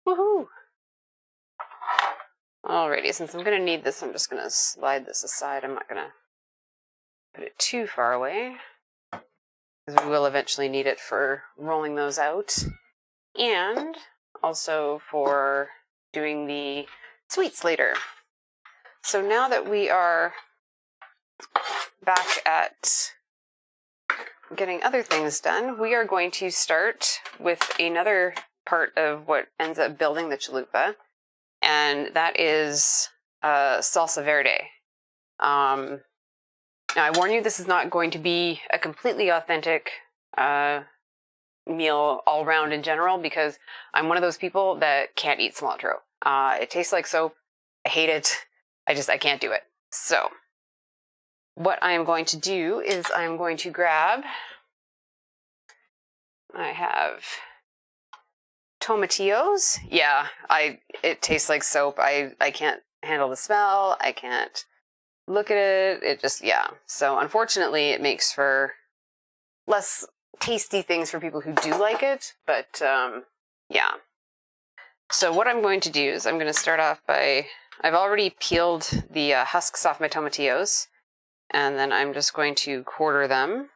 Speaker 1: Woohoo! Alrighty, since I'm going to need this, I'm just going to slide this aside. I'm not going to put it too far away, because we will eventually need it for rolling those out, and also for doing the sweets later. So now that we are back at getting other things done, we are going to start with another part of what ends up building the chalupa, and that is salsa verde. Now, I warn you, this is not going to be a completely authentic meal all around in general, because I'm one of those people that can't eat cilantro. It tastes like soap. I hate it. I can't do it. So what I am going to do is I'm going to grab, I have tomatillos. Yeah, it tastes like soap. I can't handle the smell. I can't look at it. It just, yeah. So unfortunately, it makes for less tasty things for people who do like it. But yeah. So what I'm going to do is I'm going to start off by, I've already peeled the husks off my tomatillos. And then I'm just going to quarter them.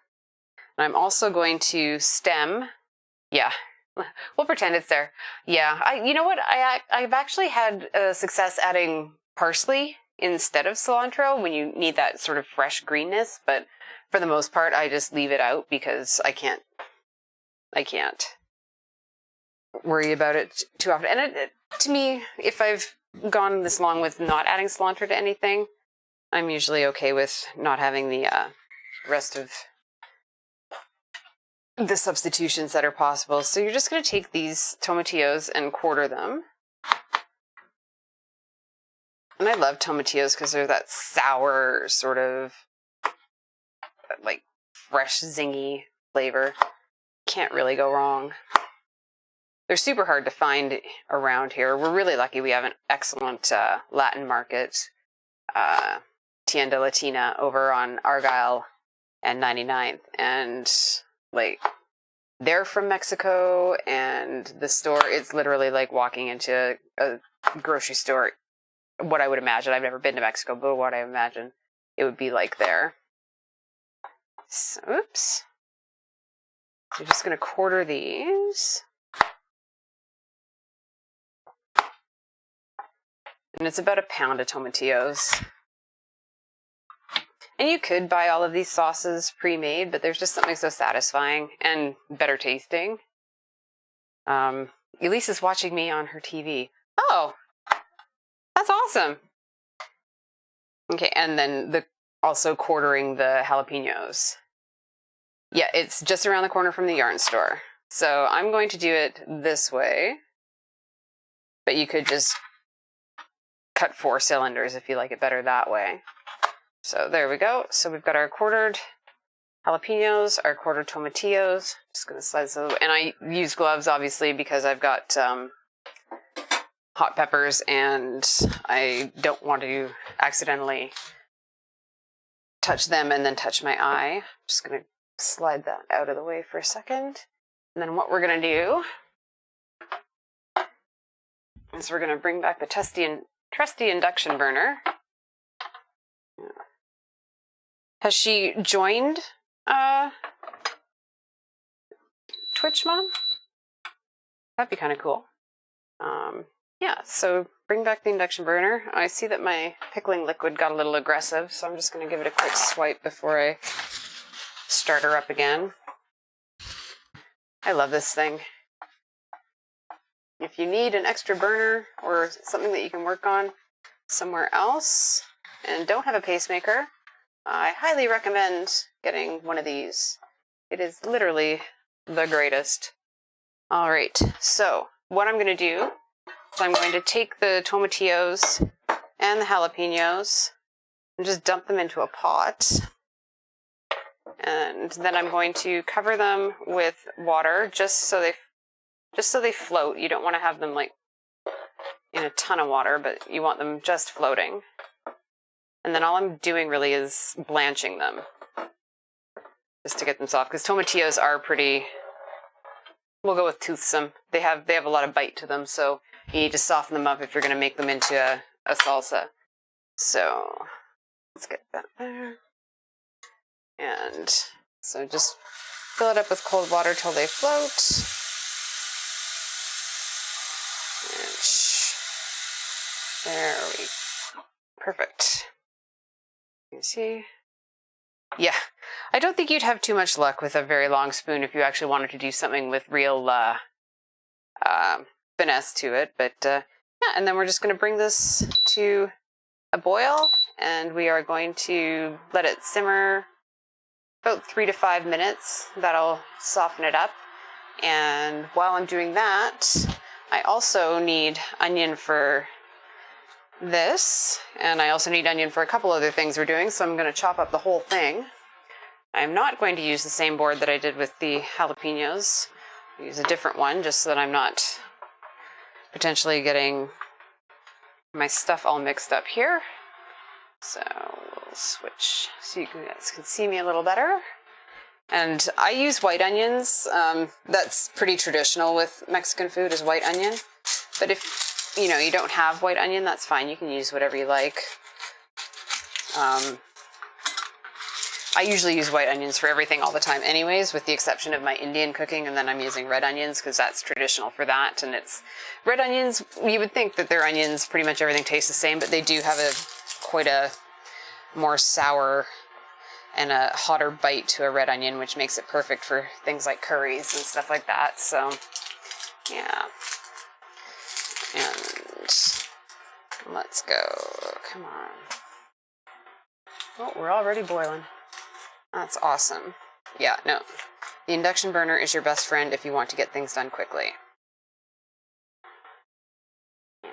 Speaker 1: And I'm also going to stem. Yeah, we'll pretend it's there. Yeah, you know what? I've actually had success adding parsley instead of cilantro when you need that sort of fresh greenness. But for the most part, I just leave it out because I can't worry about it too often. And to me, if I've gone this long with not adding cilantro to anything, I'm usually okay with not having the rest of the substitutions that are possible. So you're just going to take these tomatillos and quarter them. And I love tomatillos because they're that sour sort of like fresh, zingy flavor. Can't really go wrong. They're super hard to find around here. We're really lucky we have an excellent Latin market. Tienda Latina over on Argyle and 99th, and like they're from Mexico, and the store, it's literally like walking into a grocery store. What I would imagine, I've never been to Mexico, but what I imagine it would be like there. So, oops. So I'm just going to quarter these. And it's about a pound of tomatillos. And you could buy all of these sauces pre-made, but there's just something so satisfying and better tasting. Elise is watching me on her TV. Oh, that's awesome. Okay, and then also quartering the jalapenos. Yeah, it's just around the corner from the yarn store. So I'm going to do it this way, but you could just cut 4 cylinders if you like it better that way. So there we go. So we've got our quartered jalapenos, our quartered tomatillos. Just going to slice those. And I use gloves, obviously, because I've got hot peppers and I don't want to accidentally touch them and then touch my eye. Just going to slide that out of the way for a second. And then what we're going to do is we're going to bring back the trusty induction burner. Has she joined Twitch, Mom? That'd be kind of cool. Yeah, so bring back the induction burner. I see that my pickling liquid got a little aggressive, so I'm just going to give it a quick swipe before I start her up again. I love this thing. If you need an extra burner or something that you can work on somewhere else and don't have a pacemaker, I highly recommend getting one of these. It is literally the greatest. All right, so what I'm going to do is I'm going to take the tomatillos and the jalapenos and just dump them into a pot. And then I'm going to cover them with water just so they float. You don't want to have them like in a ton of water, but you want them just floating. And then all I'm doing really is blanching them just to get them soft, because tomatillos are pretty, we'll go with toothsome. They have a lot of bite to them, so you need to soften them up if you're going to make them into a salsa. So let's get that there. And so just fill it up with cold water till they float. And there we go. Perfect. You see? Yeah. I don't think you'd have too much luck with a very long spoon if you actually wanted to do something with real finesse to it. But yeah, and then we're just going to bring this to a boil, and we are going to let it simmer about 3 to 5 minutes. That'll soften it up. And while I'm doing that, I also need onion for this, and I also need onion for a couple other things we're doing, so I'm going to chop up the whole thing. I'm not going to use the same board that I did with the jalapenos. I'll use a different one just so that I'm not potentially getting my stuff all mixed up here. So we'll switch so you guys can see me a little better. And I use white onions. That's pretty traditional with Mexican food, is white onion. But if you don't have white onion, that's fine. You can use whatever you like. I usually use white onions for everything all the time anyways, with the exception of my Indian cooking, and then I'm using red onions because that's traditional for that. And it's red onions, you would think that they're onions, pretty much everything tastes the same, but they do have quite a more sour and a hotter bite to a red onion, which makes it perfect for things like curries and stuff like that. So, yeah. And let's go. Come on. Oh, we're already boiling. That's awesome. Yeah, no. The induction burner is your best friend if you want to get things done quickly. And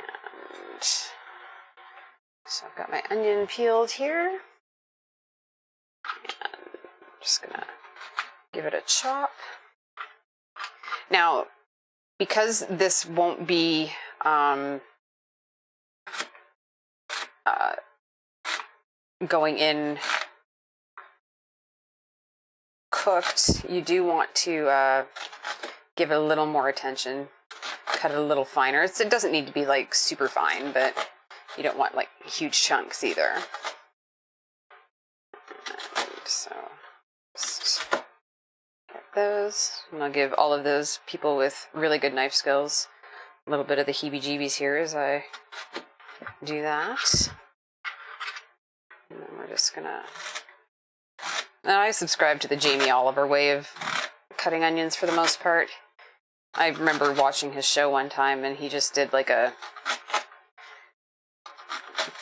Speaker 1: so I've got my onion peeled here. And I'm just gonna give it a chop. Now, because this won't be going in cooked, you do want to give it a little more attention, cut it a little finer. It doesn't need to be like super fine, but you don't want like huge chunks either. And so just get those, and I'll give all of those people with really good knife skills a little bit of the heebie-jeebies here as I do that. And then we're just gonna... Now, I subscribe to the Jamie Oliver way of cutting onions for the most part. I remember watching his show one time, and he just did like a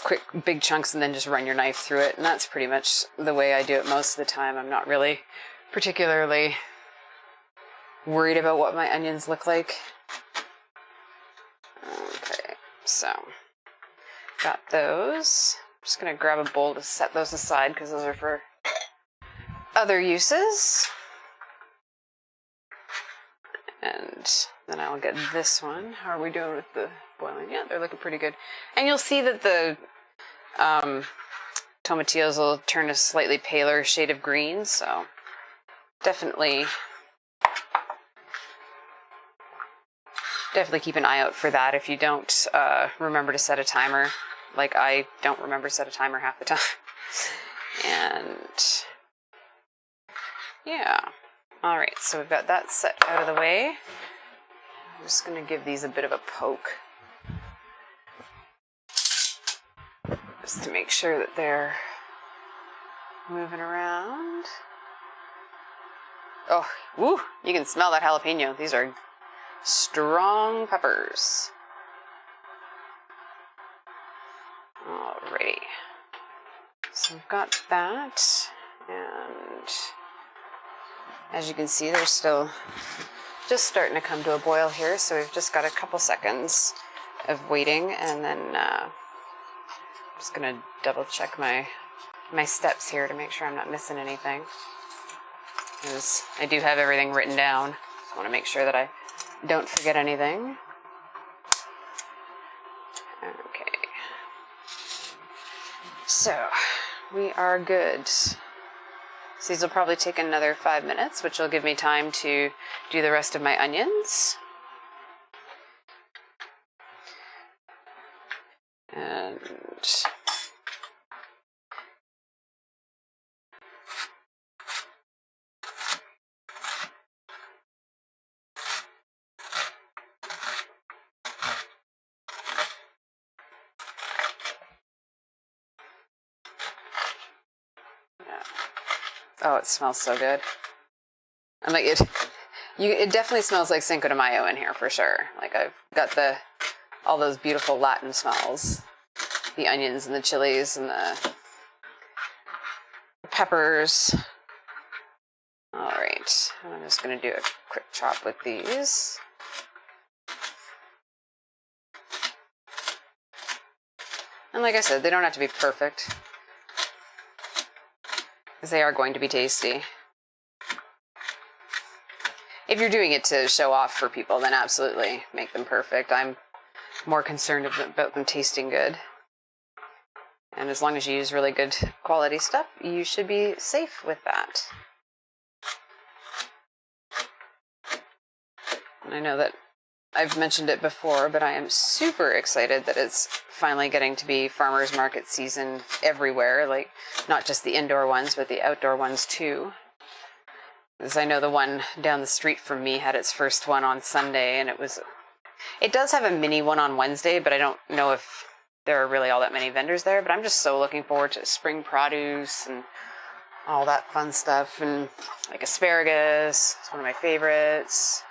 Speaker 1: quick big chunks and then just run your knife through it, and that's pretty much the way I do it most of the time. I'm not really particularly worried about what my onions look like. Okay, so got those. I'm just gonna grab a bowl to set those aside because those are for other uses. And then I'll get this one. How are we doing with the boiling? Yeah, they're looking pretty good. And you'll see that the tomatillos will turn a slightly paler shade of green, so definitely keep an eye out for that if you don't remember to set a timer. Like, I don't remember to set a timer half the time. And yeah. Alright, so we've got that set out of the way. I'm just going to give these a bit of a poke, just to make sure that they're moving around. Oh, woo! You can smell that jalapeno. These are strong peppers. Alrighty. So we've got that, and as you can see, they're still just starting to come to a boil here, so we've just got a couple seconds of waiting, and then I'm just going to double check my steps here to make sure I'm not missing anything, because I do have everything written down. I want to make sure that I don't forget anything. Okay. So, we are good. So these will probably take another 5 minutes, which will give me time to do the rest of my onions. And oh, it smells so good. I'm like, it definitely smells like Cinco de Mayo in here for sure. Like, I've got all those beautiful Latin smells the onions and the chilies and the peppers. All right, I'm just going to do a quick chop with these. And like I said, they don't have to be perfect, because they are going to be tasty. If you're doing it to show off for people, then absolutely make them perfect. I'm more concerned about them tasting good. And as long as you use really good quality stuff, you should be safe with that. And I know that I've mentioned it before, but I am super excited that it's finally getting to be farmers market season everywhere. Like, not just the indoor ones, but the outdoor ones too. Because I know the one down the street from me had its first one on Sunday, and it does have a mini one on Wednesday, but I don't know if there are really all that many vendors there. But I'm just so looking forward to spring produce and all that fun stuff. And like asparagus, it's one of my favorites.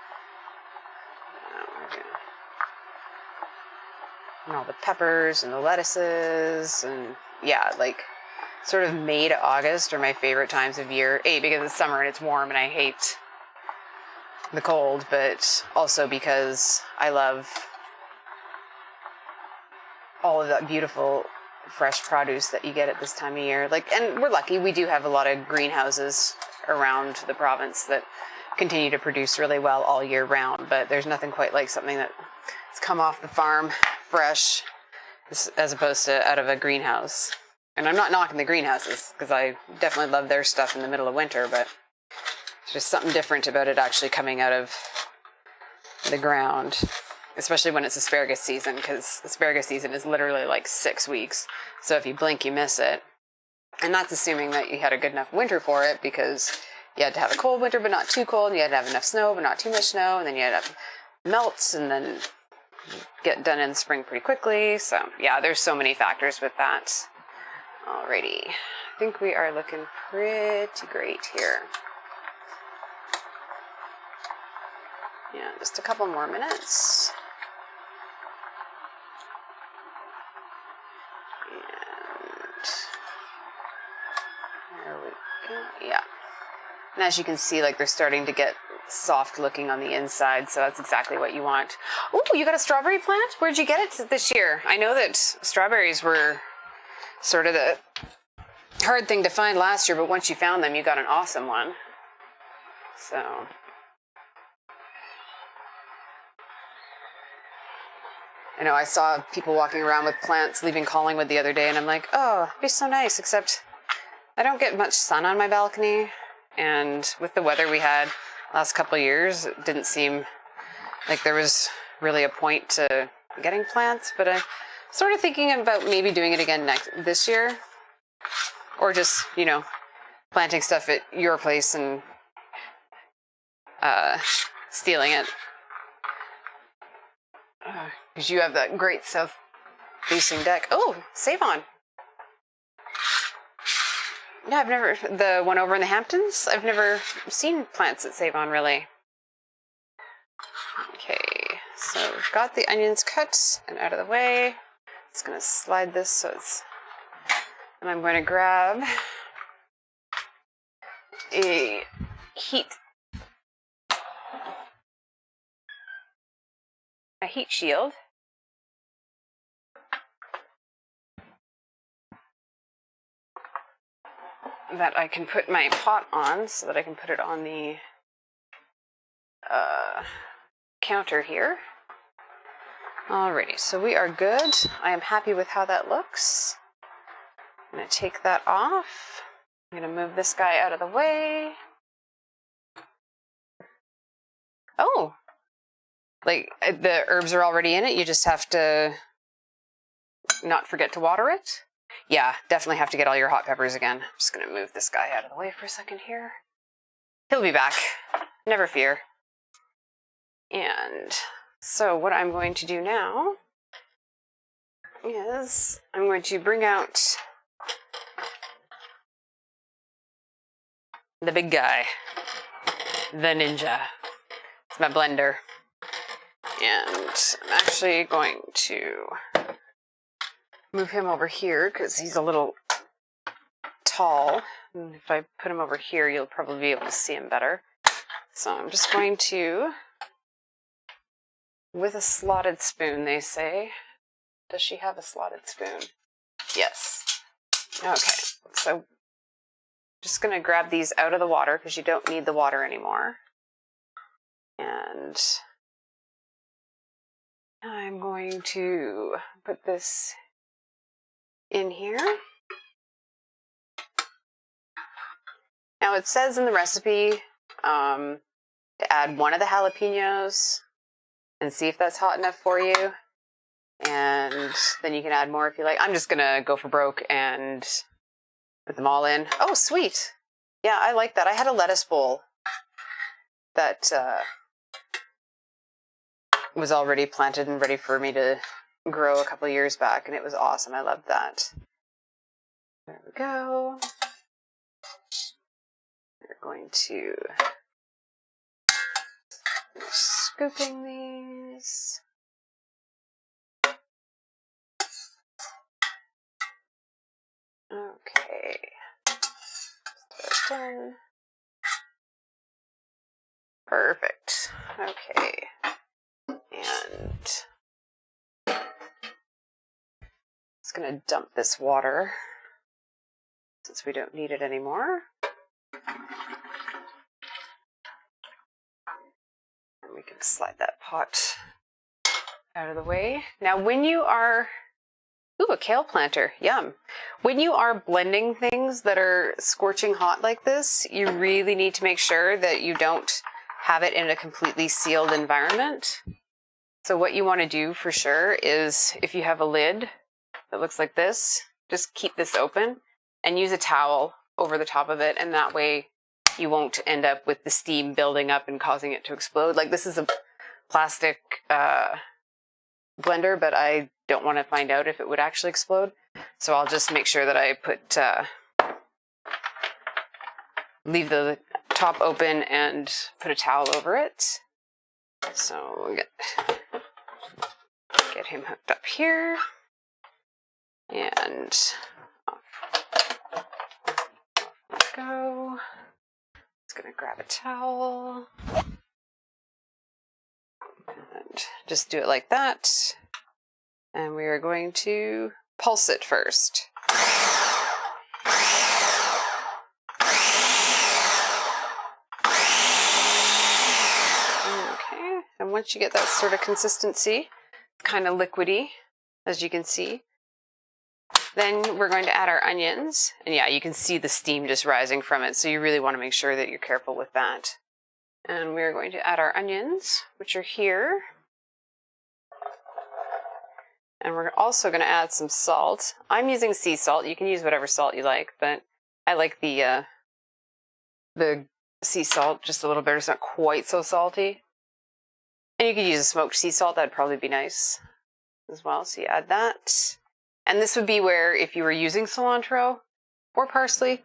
Speaker 1: And all the peppers and the lettuces, and yeah, like sort of May to August are my favorite times of year. A, because it's summer and it's warm and I hate the cold, but also because I love all of that beautiful fresh produce that you get at this time of year. Like, and we're lucky, we do have a lot of greenhouses around the province that continue to produce really well all year round, but there's nothing quite like something that's come off the farm fresh as opposed to out of a greenhouse. And I'm not knocking the greenhouses, because I definitely love their stuff in the middle of winter, but it's just something different about it actually coming out of the ground, especially when it's asparagus season, because asparagus season is literally like 6 weeks. So if you blink, you miss it. And that's assuming that you had a good enough winter for it, because you had to have a cold winter, but not too cold, and you had to have enough snow, but not too much snow, and then you had to have melts, and then get done in the spring pretty quickly. So yeah, there's so many factors with that. Alrighty, I think we are looking pretty great here. Yeah, just a couple more minutes. And there we go. Yeah. And as you can see, like, they're starting to get soft looking on the inside, so that's exactly what you want. Oh, you got a strawberry plant? Where'd you get it this year? I know that strawberries were sort of the hard thing to find last year, but once you found them, you got an awesome one. So I know I saw people walking around with plants leaving Collingwood the other day, and I'm like, oh, it'd be so nice, except I don't get much sun on my balcony, and with the weather we had last couple of years, it didn't seem like there was really a point to getting plants, but I'm sort of thinking about maybe doing it again this year, or just, you know, planting stuff at your place and stealing it, because you have that great south-facing deck. Oh, save on. Yeah, the one over in the Hamptons, I've never seen plants at Save On, really. Okay, so we've got the onions cut and out of the way. Just going to slide this so it's... And I'm going to grab a heat shield. That I can put my pot on, so that I can put it on the counter here. Alrighty, so we are good. I am happy with how that looks. I'm going to take that off. I'm going to move this guy out of the way. Oh! Like, the herbs are already in it, you just have to not forget to water it? Yeah, definitely have to get all your hot peppers again. I'm just going to move this guy out of the way for a second here. He'll be back. Never fear. And so what I'm going to do now is I'm going to bring out the big guy, the Ninja. It's my blender. And I'm actually going to move him over here because he's a little tall. And if I put him over here, you'll probably be able to see him better. So I'm just going to, with a slotted spoon, they say. Does she have a slotted spoon? Yes. Okay, so just going to grab these out of the water because you don't need the water anymore. And I'm going to put this in here. Now it says in the recipe to add one of the jalapenos and see if that's hot enough for you. And then you can add more if you like. I'm just going to go for broke and put them all in. Oh, sweet. Yeah, I like that. I had a lettuce bowl that was already planted and ready for me to grow a couple of years back, and it was awesome. I loved that. There we go. We're going to scooping these. Okay. That's done. Perfect. Okay. And just going to dump this water since we don't need it anymore. And we can slide that pot out of the way. Now when you are... Ooh, a kale planter. Yum. When you are blending things that are scorching hot like this, you really need to make sure that you don't have it in a completely sealed environment. So what you want to do for sure is, if you have a lid that looks like this, just keep this open and use a towel over the top of it, and that way you won't end up with the steam building up and causing it to explode. Like, this is a plastic blender, but I don't want to find out if it would actually explode. So I'll just make sure that I put, leave the top open and put a towel over it. So we'll get him hooked up here. And off we go. Just gonna grab a towel. And just do it like that. And we are going to pulse it first. Okay, and once you get that sort of consistency, kind of liquidy, as you can see, then we're going to add our onions. And yeah, you can see the steam just rising from it, so you really want to make sure that you're careful with that. And we're going to add our onions, which are here. And we're also going to add some salt. I'm using sea salt. You can use whatever salt you like, but I like the sea salt just a little bit. It's not quite so salty. And you could use a smoked sea salt. That'd probably be nice as well. So you add that. And this would be where, if you were using cilantro or parsley,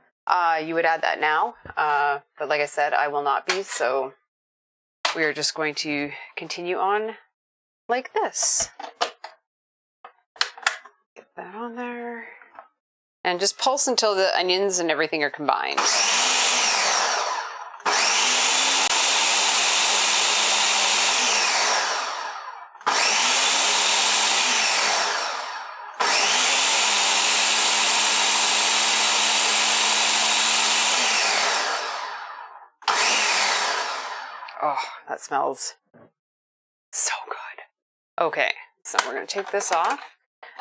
Speaker 1: you would add that now. But like I said, I will not be. So we are just going to continue on like this. That on there, and just pulse until the onions and everything are combined. Oh, that smells so good. Okay, so we're going to take this off.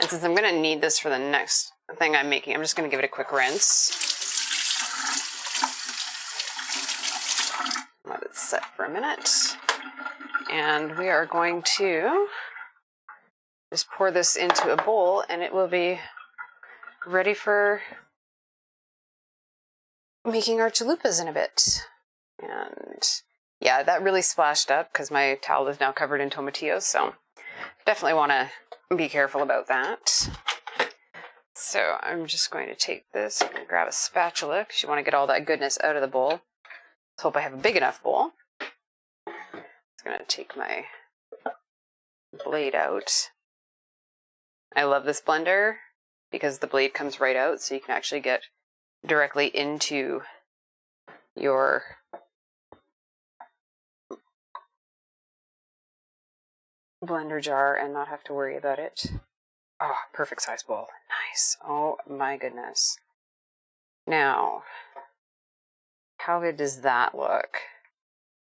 Speaker 1: And since I'm going to need this for the next thing I'm making, I'm just going to give it a quick rinse. Let it set for a minute. And we are going to just pour this into a bowl, and it will be ready for making our chalupas in a bit. And yeah, that really splashed up because my towel is now covered in tomatillos, so definitely want to be careful about that. So I'm just going to take this and grab a spatula because you want to get all that goodness out of the bowl. Let's hope I have a big enough bowl. I'm just going to take my blade out. I love this blender. because the blade comes right out, so you can actually get directly into your blender jar and not have to worry about it. Oh, perfect size bowl. Nice. Oh my goodness. Now, how good does that look?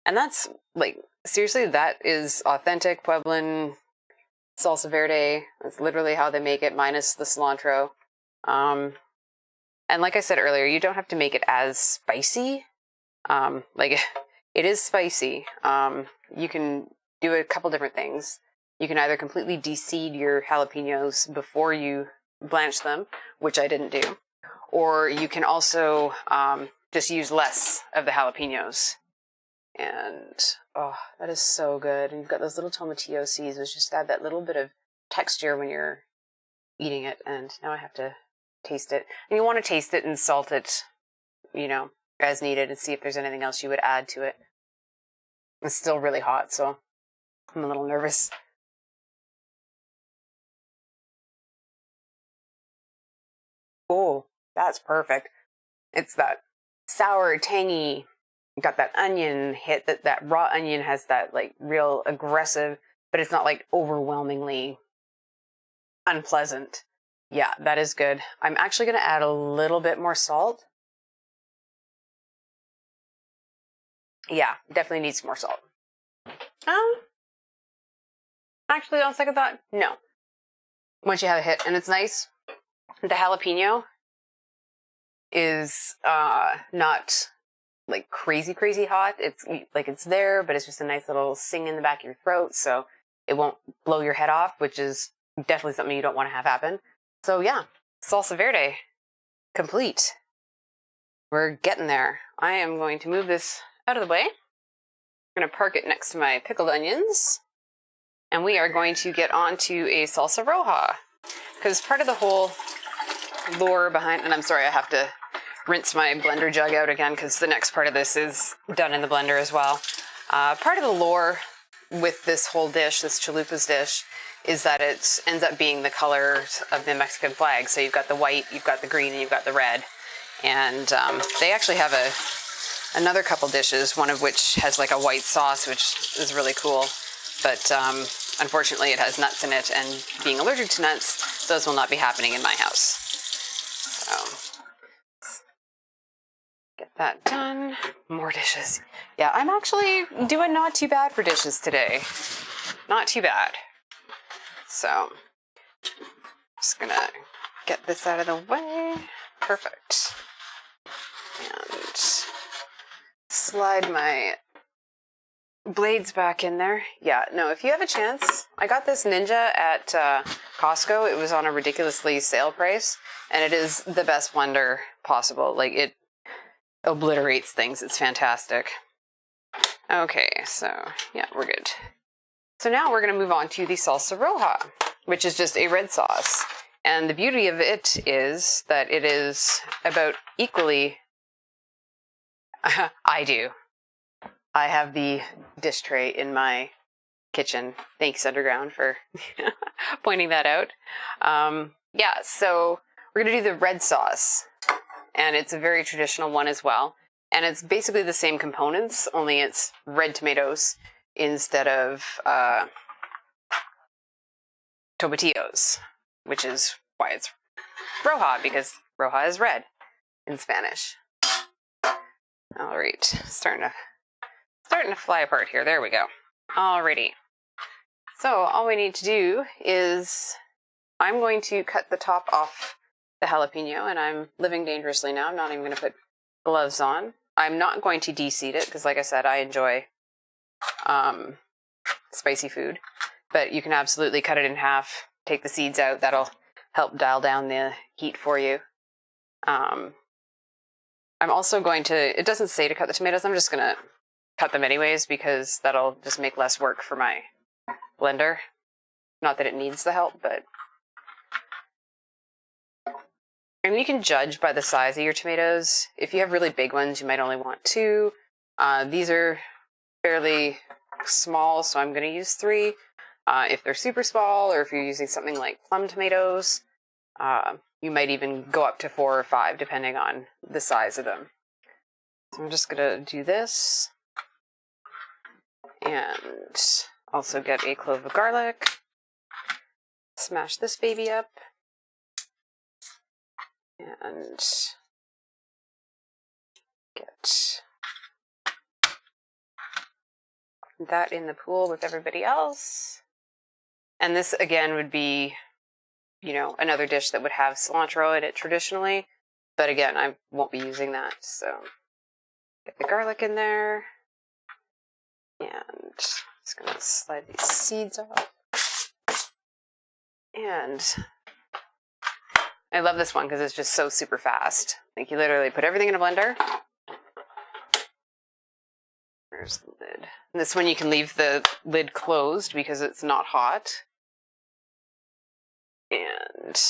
Speaker 1: And that's, like, seriously, that is authentic Pueblan salsa verde. That's literally how they make it, minus the cilantro. And like I said earlier, you don't have to make it as spicy. Like, it is spicy. You can do a couple different things. You can either completely de-seed your jalapenos before you blanch them, which I didn't do, or you can also just use less of the jalapenos. And, oh, that is so good. And you've got those little tomatillo seeds, which just add that little bit of texture when you're eating it. And now I have to taste it. And you want to taste it and salt it, you know, as needed, and see if there's anything else you would add to it. It's still really hot, so I'm a little nervous. Oh, that's perfect. It's that sour, tangy, got that onion hit, that raw onion has that, like, real aggressive, but it's not, like, overwhelmingly unpleasant. Yeah, that is good. I'm actually going to add a little bit more salt. Yeah, definitely needs more salt. Actually, on second thought, no. Once you have a hit, and it's nice, the jalapeno is not, like, crazy hot. It's like, it's there, but it's just a nice little sing in the back of your throat, so it won't blow your head off, which is definitely something you don't want to have happen. So yeah, salsa verde, complete. We're getting there. I am going to move this out of the way. I'm going to park it next to my pickled onions, and we are going to get on to a salsa roja, because part of the whole lore behind, and I'm sorry, I have to rinse my blender jug out again because the next part of this is done in the blender as well. Part of the lore with this whole dish, this chalupas dish, is that it ends up being the colors of the Mexican flag. So you've got the white, you've got the green, and you've got the red. And they actually have another couple dishes, one of which has like a white sauce, which is really cool. But unfortunately, it has nuts in it, and being allergic to nuts, those will not be happening in my house. So, get that done. More dishes. Yeah, I'm actually doing not too bad for dishes today. Not too bad. So, just gonna get this out of the way. Perfect. And slide my blades back in there. Yeah, no, if you have a chance, I got this Ninja at Costco. It was on a ridiculously sale price, and it is the best blender possible. Like, it obliterates things. It's fantastic. Okay, so yeah, we're good. So now we're going to move on to the salsa roja, which is just a red sauce. And the beauty of it is that it is about equally... I have the dish tray in my kitchen. Thanks, Underground, for pointing that out. Yeah, so we're going to do the red sauce. And it's a very traditional one as well. And it's basically the same components, only it's red tomatoes instead of tomatillos, which is why it's roja, because roja is red in Spanish. All right, starting to fly apart here. There we go. Alrighty. So all we need to do is, I'm going to cut the top off the jalapeno, and I'm living dangerously now. I'm not even going to put gloves on. I'm not going to de-seed it because, like I said, I enjoy spicy food. But you can absolutely cut it in half, take the seeds out. That'll help dial down the heat for you. I'm also going to, it doesn't say to cut the tomatoes, I'm just going to cut them anyways because that'll just make less work for my blender. Not that it needs the help, but... And you can judge by the size of your tomatoes. If you have really big ones, you might only want 2. These are fairly small, so I'm going to use 3. If they're super small, or if you're using something like plum tomatoes, You might even go up to 4 or 5, depending on the size of them. So I'm just going to do this. And also get a clove of garlic. Smash this baby up. And get that in the pool with everybody else. And this, again, would be, you know, another dish that would have cilantro in it traditionally. But again, I won't be using that. So get the garlic in there. And just going to slide these seeds off. And I love this one because it's just so super fast. Like, you literally put everything in a blender. There's the lid. And this one you can leave the lid closed because it's not hot. And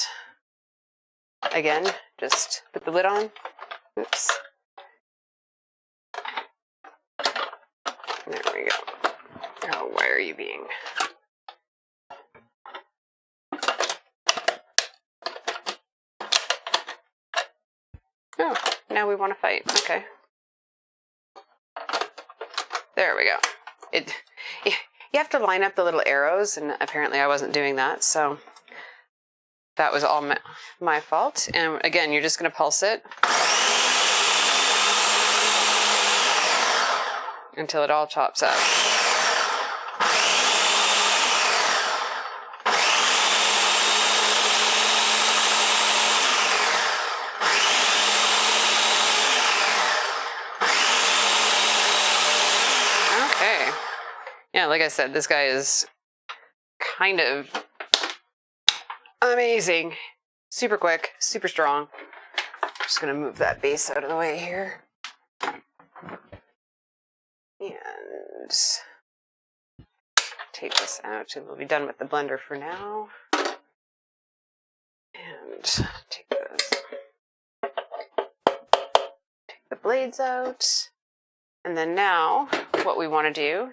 Speaker 1: again, just put the lid on. Oops. There we go. Oh, why are you being... Oh, now we want to fight. Okay. There we go. You have to line up the little arrows, and apparently I wasn't doing that, so that was all my fault. And again, you're just going to pulse it until it all chops up. Yeah, like I said, this guy is kind of amazing. Super quick, super strong. Just going to move that base out of the way here. And take this out, and we'll be done with the blender for now. And take the blades out. And then now, what we want to do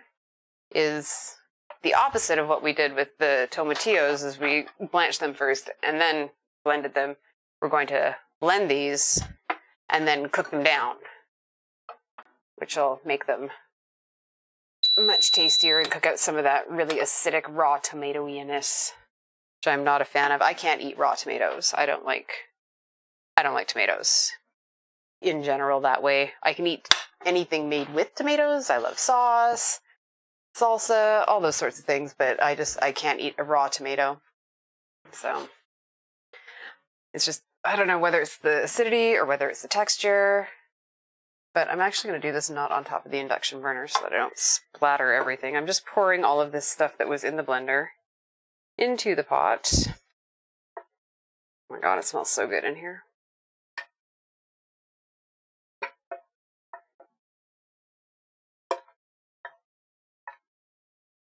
Speaker 1: is the opposite of what we did with the tomatillos, is we blanched them first and then blended them. We're going to blend these and then cook them down, which will make them much tastier and cook out some of that really acidic raw tomato-iness, which I'm not a fan of. I can't eat raw tomatoes. I don't like tomatoes in general that way. I can eat anything made with tomatoes. I love sauce, salsa, all those sorts of things, but I can't eat a raw tomato. So it's just, I don't know whether it's the acidity or whether it's the texture, but I'm actually going to do this not on top of the induction burner so that I don't splatter everything. I'm just pouring all of this stuff that was in the blender into the pot. Oh my god, it smells so good in here.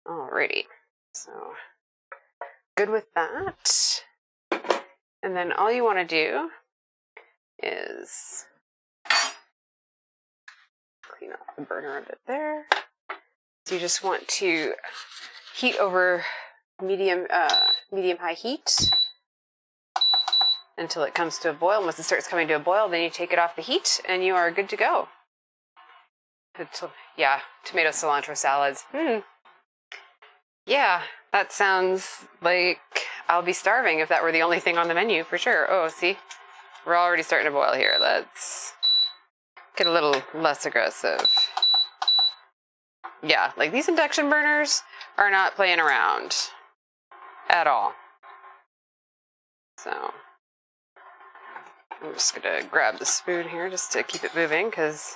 Speaker 1: Alrighty, so good with that. And then all you want to do is clean off the burner a bit there. So you just want to heat over medium-high heat until it comes to a boil. Once it starts coming to a boil, then you take it off the heat and you are good to go. Yeah, tomato cilantro salads. Yeah, that sounds like I'll be starving if that were the only thing on the menu, for sure. Oh, see? We're already starting to boil here. Let's get a little less aggressive. Yeah, like these induction burners are not playing around at all. So I'm just going to grab the spoon here just to keep it moving, because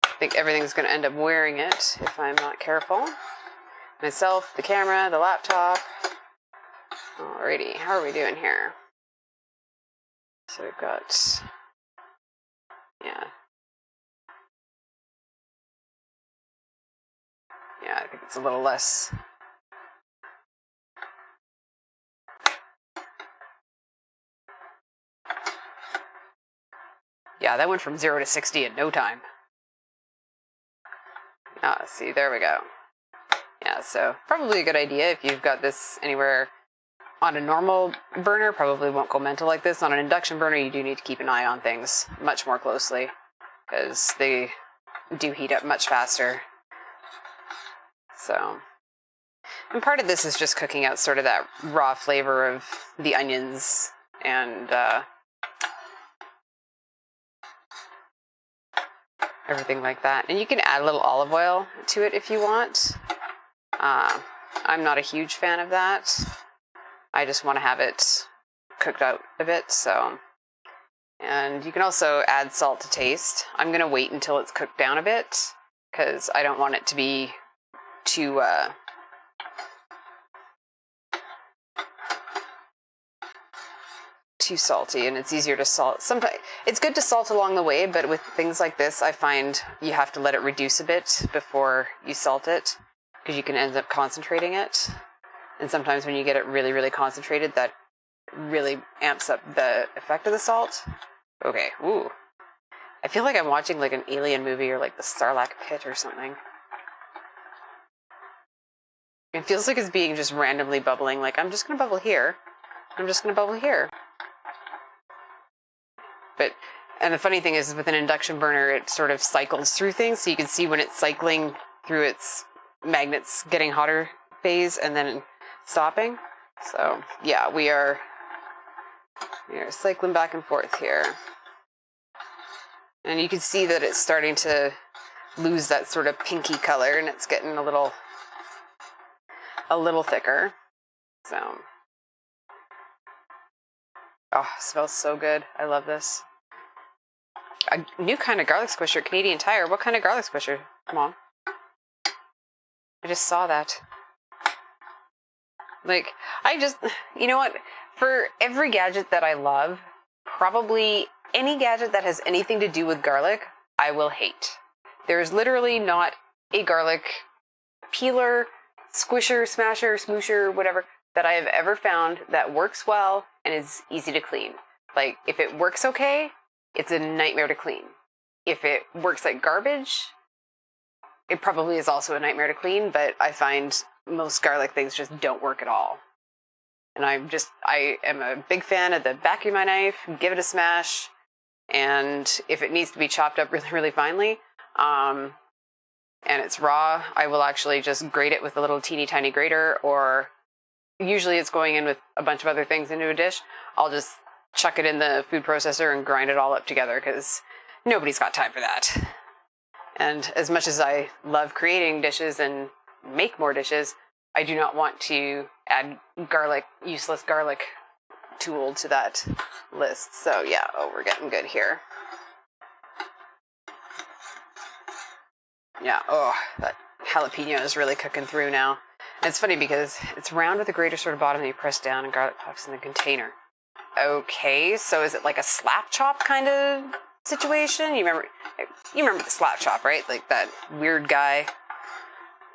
Speaker 1: I think everything's going to end up wearing it if I'm not careful. Myself, the camera, the laptop. Alrighty, how are we doing here? So we've got, yeah, I think it's a little less. Yeah, that went from 0 to 60 in no time. See, there we go. Yeah, so probably a good idea if you've got this anywhere on a normal burner probably won't go mental like this. On an induction burner, you do need to keep an eye on things much more closely because they do heat up much faster. So, and part of this is just cooking out sort of that raw flavor of the onions and everything like that. And you can add a little olive oil to it if you want. I'm not a huge fan of that. I just want to have it cooked out a bit, so. And you can also add salt to taste. I'm going to wait until it's cooked down a bit, because I don't want it to be too, too salty, and it's easier to salt. Sometimes it's good to salt along the way, but with things like this, I find you have to let it reduce a bit before you salt it, because you can end up concentrating it. And sometimes when you get it really, really concentrated, that really amps up the effect of the salt. Okay, ooh. I feel like I'm watching like an alien movie or like the Sarlacc pit or something. It feels like it's being just randomly bubbling, like I'm just gonna bubble here. I'm just gonna bubble here. But, and the funny thing is with an induction burner, it sort of cycles through things, so you can see when it's cycling through its magnets getting hotter phase and then stopping. So yeah, we are cycling back and forth here. And you can see that it's starting to lose that sort of pinky color, and it's getting a little thicker. So, oh, it smells so good. I love this. A new kind of garlic squisher, Canadian Tire. What kind of garlic squisher? Come on. I just saw that. Like, you know what? For every gadget that I love, probably any gadget that has anything to do with garlic, I will hate. There's literally not a garlic peeler, squisher, smasher, smoosher, whatever, that I have ever found that works well and is easy to clean. Like, if it works okay, it's a nightmare to clean. If it works like garbage, it probably is also a nightmare to clean, but I find most garlic things just don't work at all. And I am a big fan of the back of my knife, give it a smash, and if it needs to be chopped up really, really finely, and it's raw, I will actually just grate it with a little teeny tiny grater, or usually it's going in with a bunch of other things into a dish. I'll just chuck it in the food processor and grind it all up together, because nobody's got time for that. And as much as I love creating dishes and make more dishes, I do not want to add useless garlic tool to that list. So yeah, oh, we're getting good here. Yeah, oh, that jalapeno is really cooking through now. And it's funny because it's round with a grater sort of bottom that you press down and garlic pops in the container. Okay, so is it like a slap chop kind of situation? You remember the slap chop, right? Like that weird guy,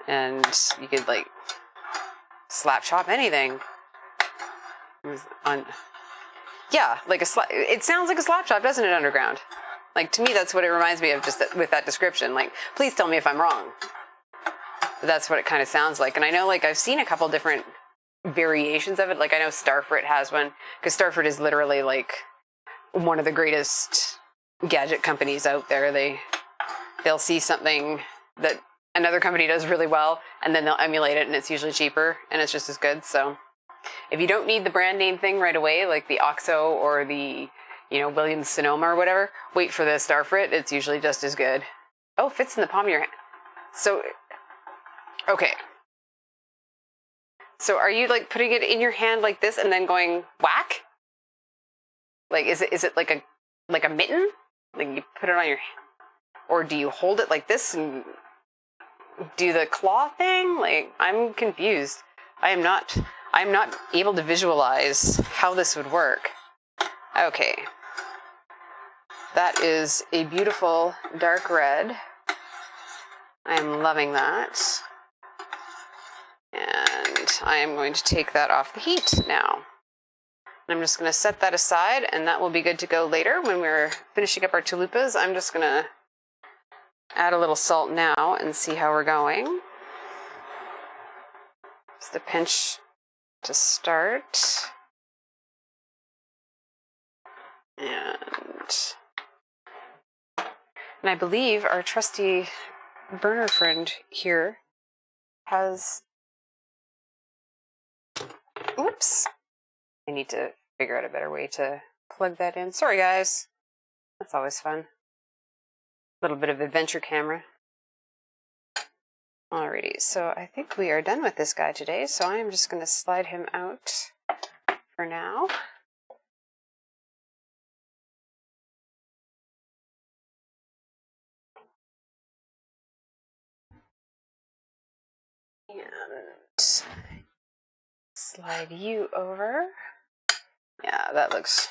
Speaker 1: and you could like slap chop anything. Yeah, like it sounds like a slap chop, doesn't it, underground? Like, to me, that's what it reminds me of, just with that description. Like, please tell me if I'm wrong. But that's what it kind of sounds like. And I know, like, I've seen a couple different variations of it. Like, I know Starfrit has one, because Starfrit is literally, like, one of the greatest gadget companies out there. They'll see something that another company does really well, and then they'll emulate it, and it's usually cheaper, and it's just as good. So if you don't need the brand name thing right away, like the OXO or the, Williams Sonoma or whatever, wait for the Starfrit. It's usually just as good. Oh, fits in the palm of your hand. So, okay. So are you like putting it in your hand like this and then going whack? Like, is it like a mitten? Like you put it on your hand? Or do you hold it like this and do the claw thing? Like, I'm confused. I'm not able to visualize how this would work. Okay. That is a beautiful dark red. I'm loving that. And I am going to take that off the heat now. I'm just going to set that aside, and that will be good to go later when we're finishing up our chalupas. I'm just going to add a little salt now and see how we're going. Just a pinch to start. And I believe our trusty burner friend here has... Oops. I need to figure out a better way to plug that in. Sorry, guys. That's always fun. A little bit of adventure camera. Alrighty, so I think we are done with this guy today, so I am just going to slide him out for now. And slide you over. Yeah, that looks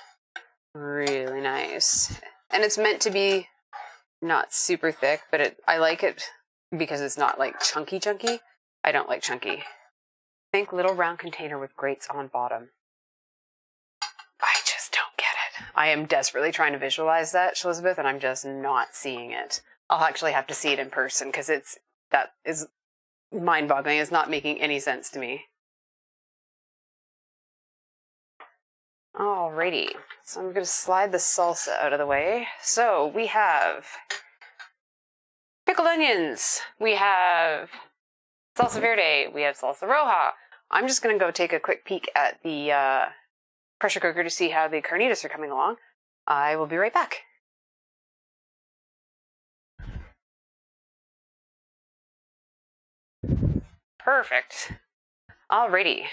Speaker 1: really nice. And it's meant to be not super thick, but I like it because it's not like chunky. I don't like chunky. Think little round container with grates on bottom. I just don't get it. I am desperately trying to visualize that, Elizabeth, and I'm just not seeing it. I'll actually have to see it in person because that is mind-boggling. It's not making any sense to me. Alrighty, so I'm going to slide the salsa out of the way. So we have pickled onions, we have salsa verde, we have salsa roja. I'm just going to go take a quick peek at the pressure cooker to see how the carnitas are coming along. I will be right back. Perfect. Alrighty.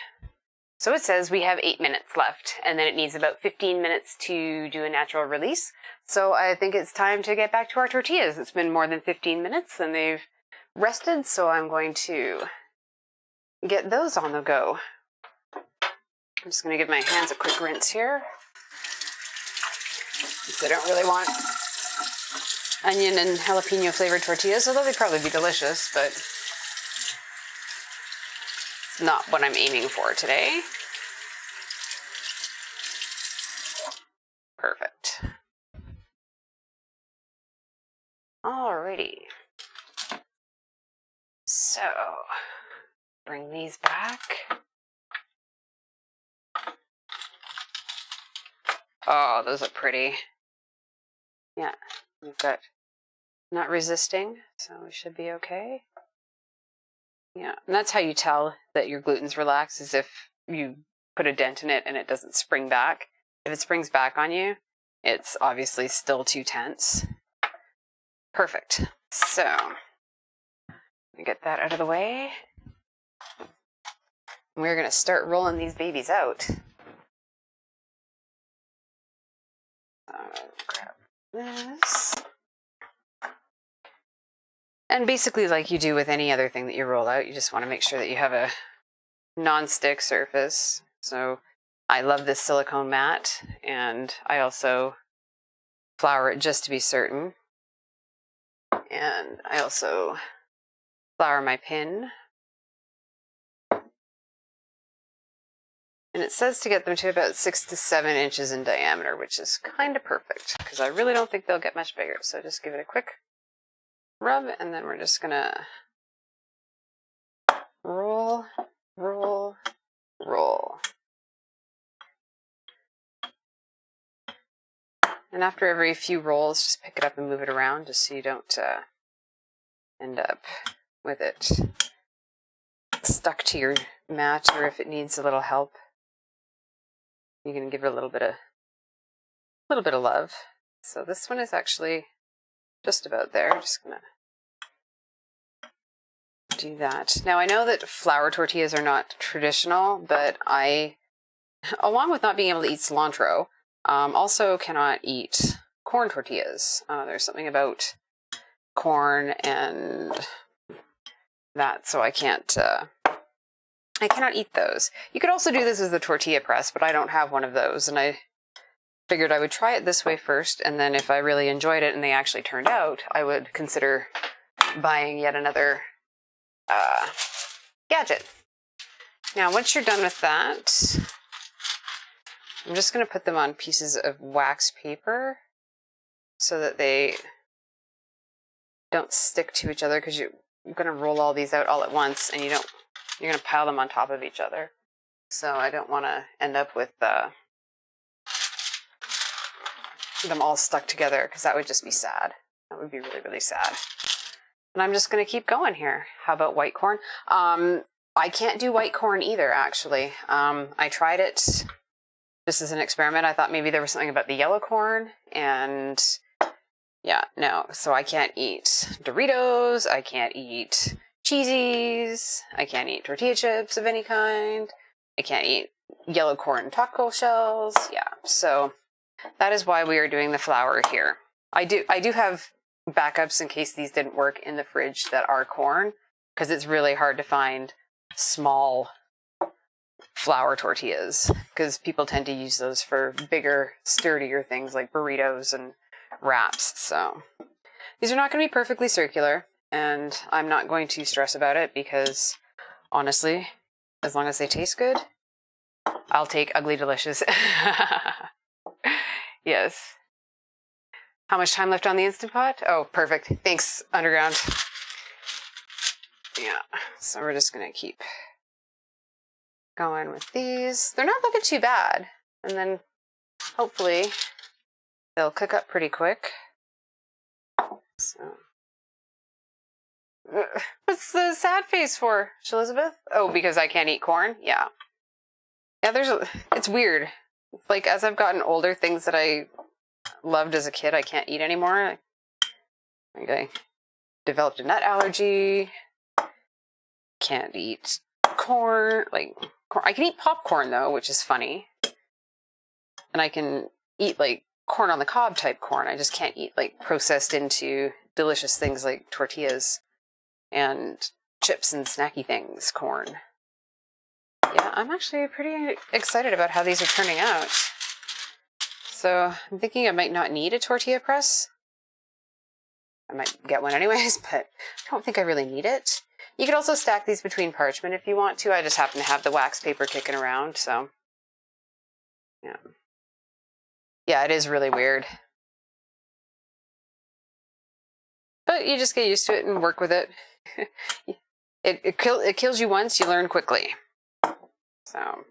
Speaker 1: So it says we have 8 minutes left, and then it needs about 15 minutes to do a natural release. So I think it's time to get back to our tortillas. It's been more than 15 minutes and they've rested, so I'm going to get those on the go. I'm just going to give my hands a quick rinse here, because I don't really want onion and jalapeno flavored tortillas, although they'd probably be delicious, but not what I'm aiming for today. Perfect. Alrighty. So, bring these back. Oh, those are pretty. Yeah, we've got not resisting, so we should be okay. Yeah, and that's how you tell that your gluten's relaxed, is if you put a dent in it and it doesn't spring back. If it springs back on you, it's obviously still too tense. Perfect. So, get that out of the way. We're going to start rolling these babies out. Grab this. And basically, like you do with any other thing that you roll out, you just want to make sure that you have a non-stick surface. So I love this silicone mat, and I also flour it just to be certain. And I also flour my pin. And it says to get them to about 6 to 7 inches in diameter, which is kind of perfect, because I really don't think they'll get much bigger. So just give it a quick rub, and then we're just gonna roll, roll, roll. And after every few rolls, just pick it up and move it around, just so you don't end up with it stuck to your mat, or if it needs a little help, you can give it a little bit of love. So this one is actually just about there. I'm just gonna do that. Now I know that flour tortillas are not traditional, but I, along with not being able to eat cilantro, also cannot eat corn tortillas. There's something about corn and that, so I cannot eat those. You could also do this as a tortilla press, but I don't have one of those, and I figured I would try it this way first, and then if I really enjoyed it and they actually turned out, I would consider buying yet another gadget. Now, once you're done with that, I'm just going to put them on pieces of wax paper so that they don't stick to each other, because you're going to roll all these out all at once, and you're going to pile them on top of each other. So I don't want to end up with them all stuck together, because that would just be sad. That would be really, really sad. And I'm just going to keep going here. How about white corn? I can't do white corn either, actually. I tried it just as an experiment. I thought maybe there was something about the yellow corn, and yeah, no. So I can't eat Doritos. I can't eat cheesies. I can't eat tortilla chips of any kind. I can't eat yellow corn taco shells. Yeah, so that is why we are doing the flour here. I do have backups in case these didn't work in the fridge that are corn, because it's really hard to find small flour tortillas, because people tend to use those for bigger, sturdier things like burritos and wraps. So these are not going to be perfectly circular, and I'm not going to stress about it, because honestly, as long as they taste good, I'll take ugly delicious. Yes. How much time left on the Instant Pot? Oh, perfect. Thanks, Underground. Yeah, so we're just going to keep going with these. They're not looking too bad. And then hopefully they'll cook up pretty quick. So, what's the sad face for, Elizabeth? Oh, because I can't eat corn? Yeah. Yeah, it's weird. It's like, as I've gotten older, things that I loved as a kid, I can't eat anymore. Like, I developed a nut allergy. Can't eat corn. Like, corn. I can eat popcorn, though, which is funny. And I can eat, like, corn on the cob type corn. I just can't eat, like, processed into delicious things like tortillas and chips and snacky things corn. Yeah, I'm actually pretty excited about how these are turning out. So I'm thinking I might not need a tortilla press. I might get one anyways, but I don't think I really need it. You could also stack these between parchment if you want to. I just happen to have the wax paper kicking around, so yeah. Yeah, it is really weird. But you just get used to it and work with it. It kills you once, you learn quickly. So,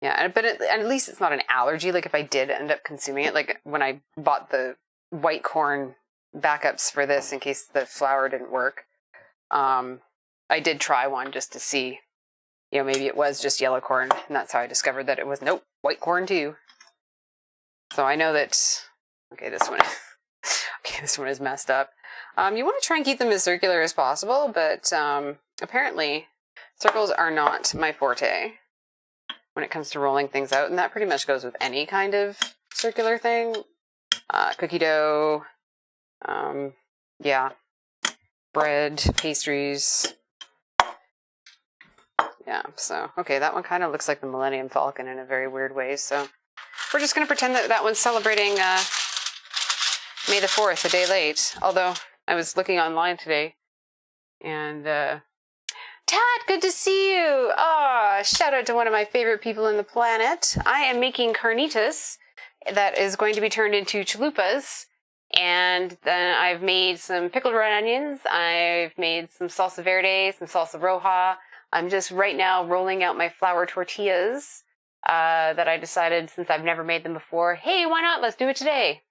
Speaker 1: yeah, but at least it's not an allergy. Like, if I did end up consuming it, like when I bought the white corn backups for this in case the flour didn't work, I did try one just to see, maybe it was just yellow corn, and that's how I discovered that it was, nope, white corn too. So I know that, okay, this one is messed up. You want to try and keep them as circular as possible, but apparently circles are not my forte when it comes to rolling things out, and that pretty much goes with any kind of circular thing. Cookie dough, yeah, bread, pastries. Yeah, so, okay, that one kind of looks like the Millennium Falcon in a very weird way, so we're just going to pretend that one's celebrating May the 4th, a day late. Although, I was looking online today, and Tad, good to see you! Shout out to one of my favorite people in the planet. I am making carnitas that is going to be turned into chalupas, and then I've made some pickled red onions, I've made some salsa verde, some salsa roja. I'm just right now rolling out my flour tortillas that I decided, since I've never made them before, hey, why not? Let's do it today.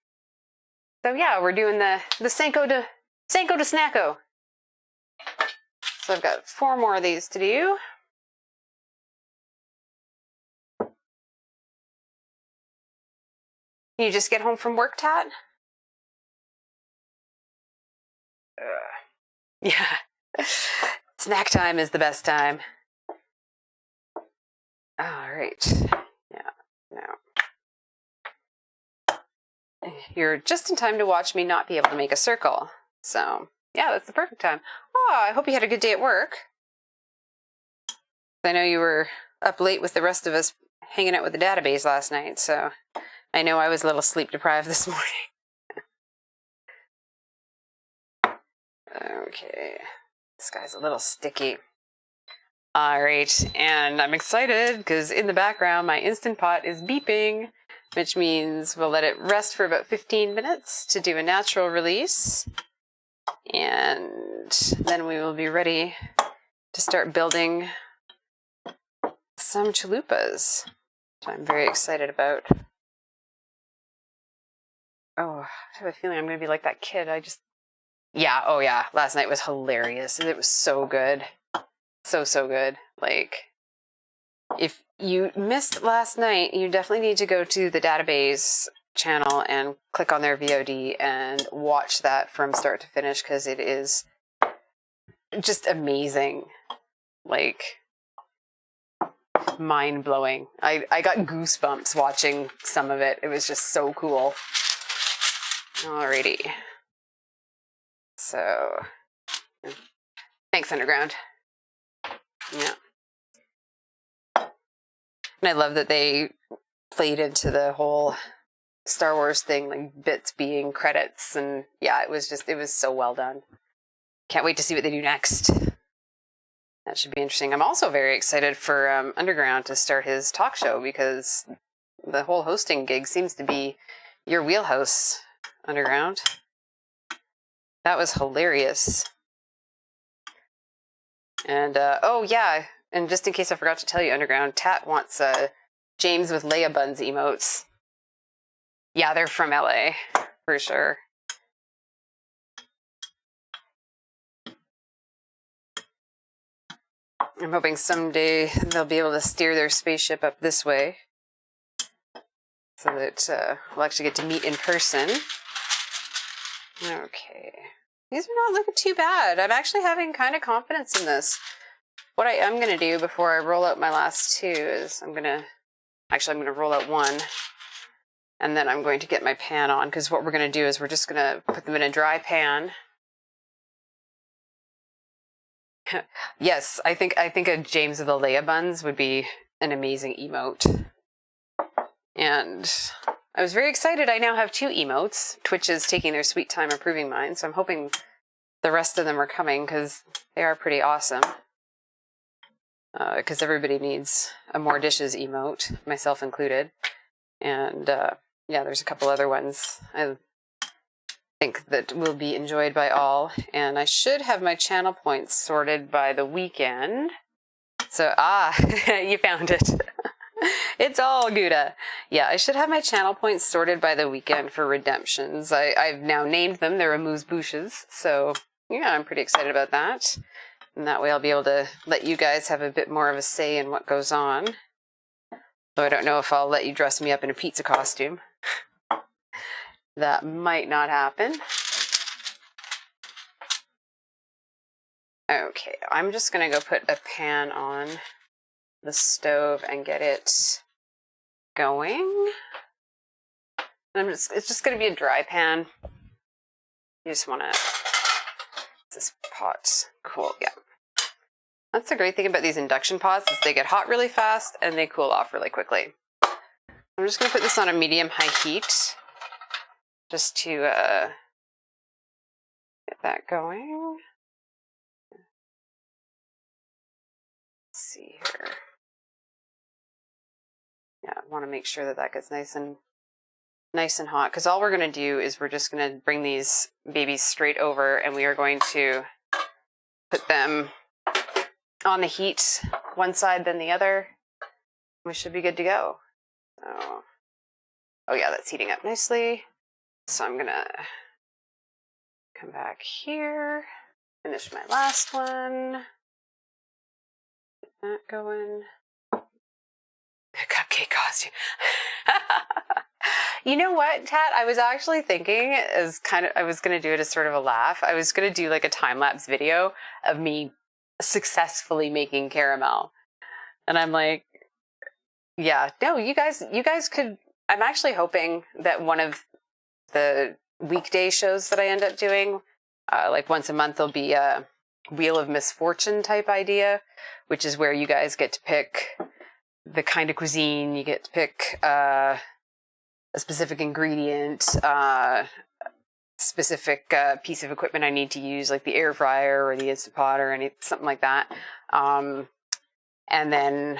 Speaker 1: So yeah, we're doing the Sanko de Snacko. So I've got 4 more of these to do. You just get home from work, Tat? Yeah. Snack time is the best time. All right. Yeah. Now, you're just in time to watch me not be able to make a circle. So, yeah, that's the perfect time. I hope you had a good day at work. I know you were up late with the rest of us hanging out with the database last night, so I know I was a little sleep deprived this morning. Okay, this guy's a little sticky. All right, and I'm excited because in the background my Instant Pot is beeping, which means we'll let it rest for about 15 minutes to do a natural release. And then we will be ready to start building some chalupas, which I'm very excited about. Oh, I have a feeling I'm going to be like that kid. Yeah, oh yeah, last night was hilarious. It was so good. So good. Like, if you missed last night, you definitely need to go to the Database channel and click on their VOD and watch that from start to finish, because it is just amazing. Like, mind-blowing. I got goosebumps watching some of it. It was just so cool. Alrighty. So, thanks, Underground. Yeah. And I love that they played into the whole Star Wars thing, like bits being credits, and yeah, it was so well done. Can't wait to see what they do next. That should be interesting. I'm also very excited for Underground to start his talk show, because the whole hosting gig seems to be your wheelhouse, Underground. That was hilarious. And, oh yeah, and just in case I forgot to tell you, Underground, Tat wants James with Leia Buns emotes. Yeah, they're from LA, for sure. I'm hoping someday they'll be able to steer their spaceship up this way, so that we'll actually get to meet in person. Okay. These are not looking too bad. I'm actually having kind of confidence in this. What I am going to do before I roll out my last two is I'm going to roll out one, and then I'm going to get my pan on, because what we're going to do is we're just going to put them in a dry pan. Yes, I think a James with the Leia Buns would be an amazing emote. And I was very excited. I now have two emotes. Twitch is taking their sweet time approving mine, so I'm hoping the rest of them are coming, because they are pretty awesome. Because everybody needs a more dishes emote, myself included. And yeah, there's a couple other ones I think that will be enjoyed by all. And I should have my channel points sorted by the weekend. So, you found it. It's all Gouda. Yeah, I should have my channel points sorted by the weekend for redemptions. I've now named them. They're amuse-bouches. So, yeah, I'm pretty excited about that. And that way I'll be able to let you guys have a bit more of a say in what goes on. Though I don't know if I'll let you dress me up in a pizza costume. That might not happen. Okay, I'm just going to go put a pan on the stove and get it going. It's just going to be a dry pan. You just want to... This pot. Cool, yeah. That's the great thing about these induction pots, is they get hot really fast and they cool off really quickly. I'm just going to put this on a medium-high heat, just to get that going. Let's see here. Yeah, I want to make sure that that gets nice and hot, because all we're going to do is we're just going to bring these babies straight over, and we are going to put them on the heat, one side then the other. We should be good to go. So, oh yeah, that's heating up nicely. So I'm gonna come back here, finish my last one. Get that going. A cupcake costume. You know what, Tat? I was actually thinking, I was gonna do it as sort of a laugh. I was gonna do like a time-lapse video of me successfully making caramel. And I'm like, yeah, no, you guys could. I'm actually hoping that one of the weekday shows that I end up doing, like once a month, there'll be a Wheel of Misfortune type idea, which is where you guys get to pick the kind of cuisine, you get to pick a specific ingredient, specific piece of equipment I need to use, like the air fryer or the Instant Pot or something like that. And then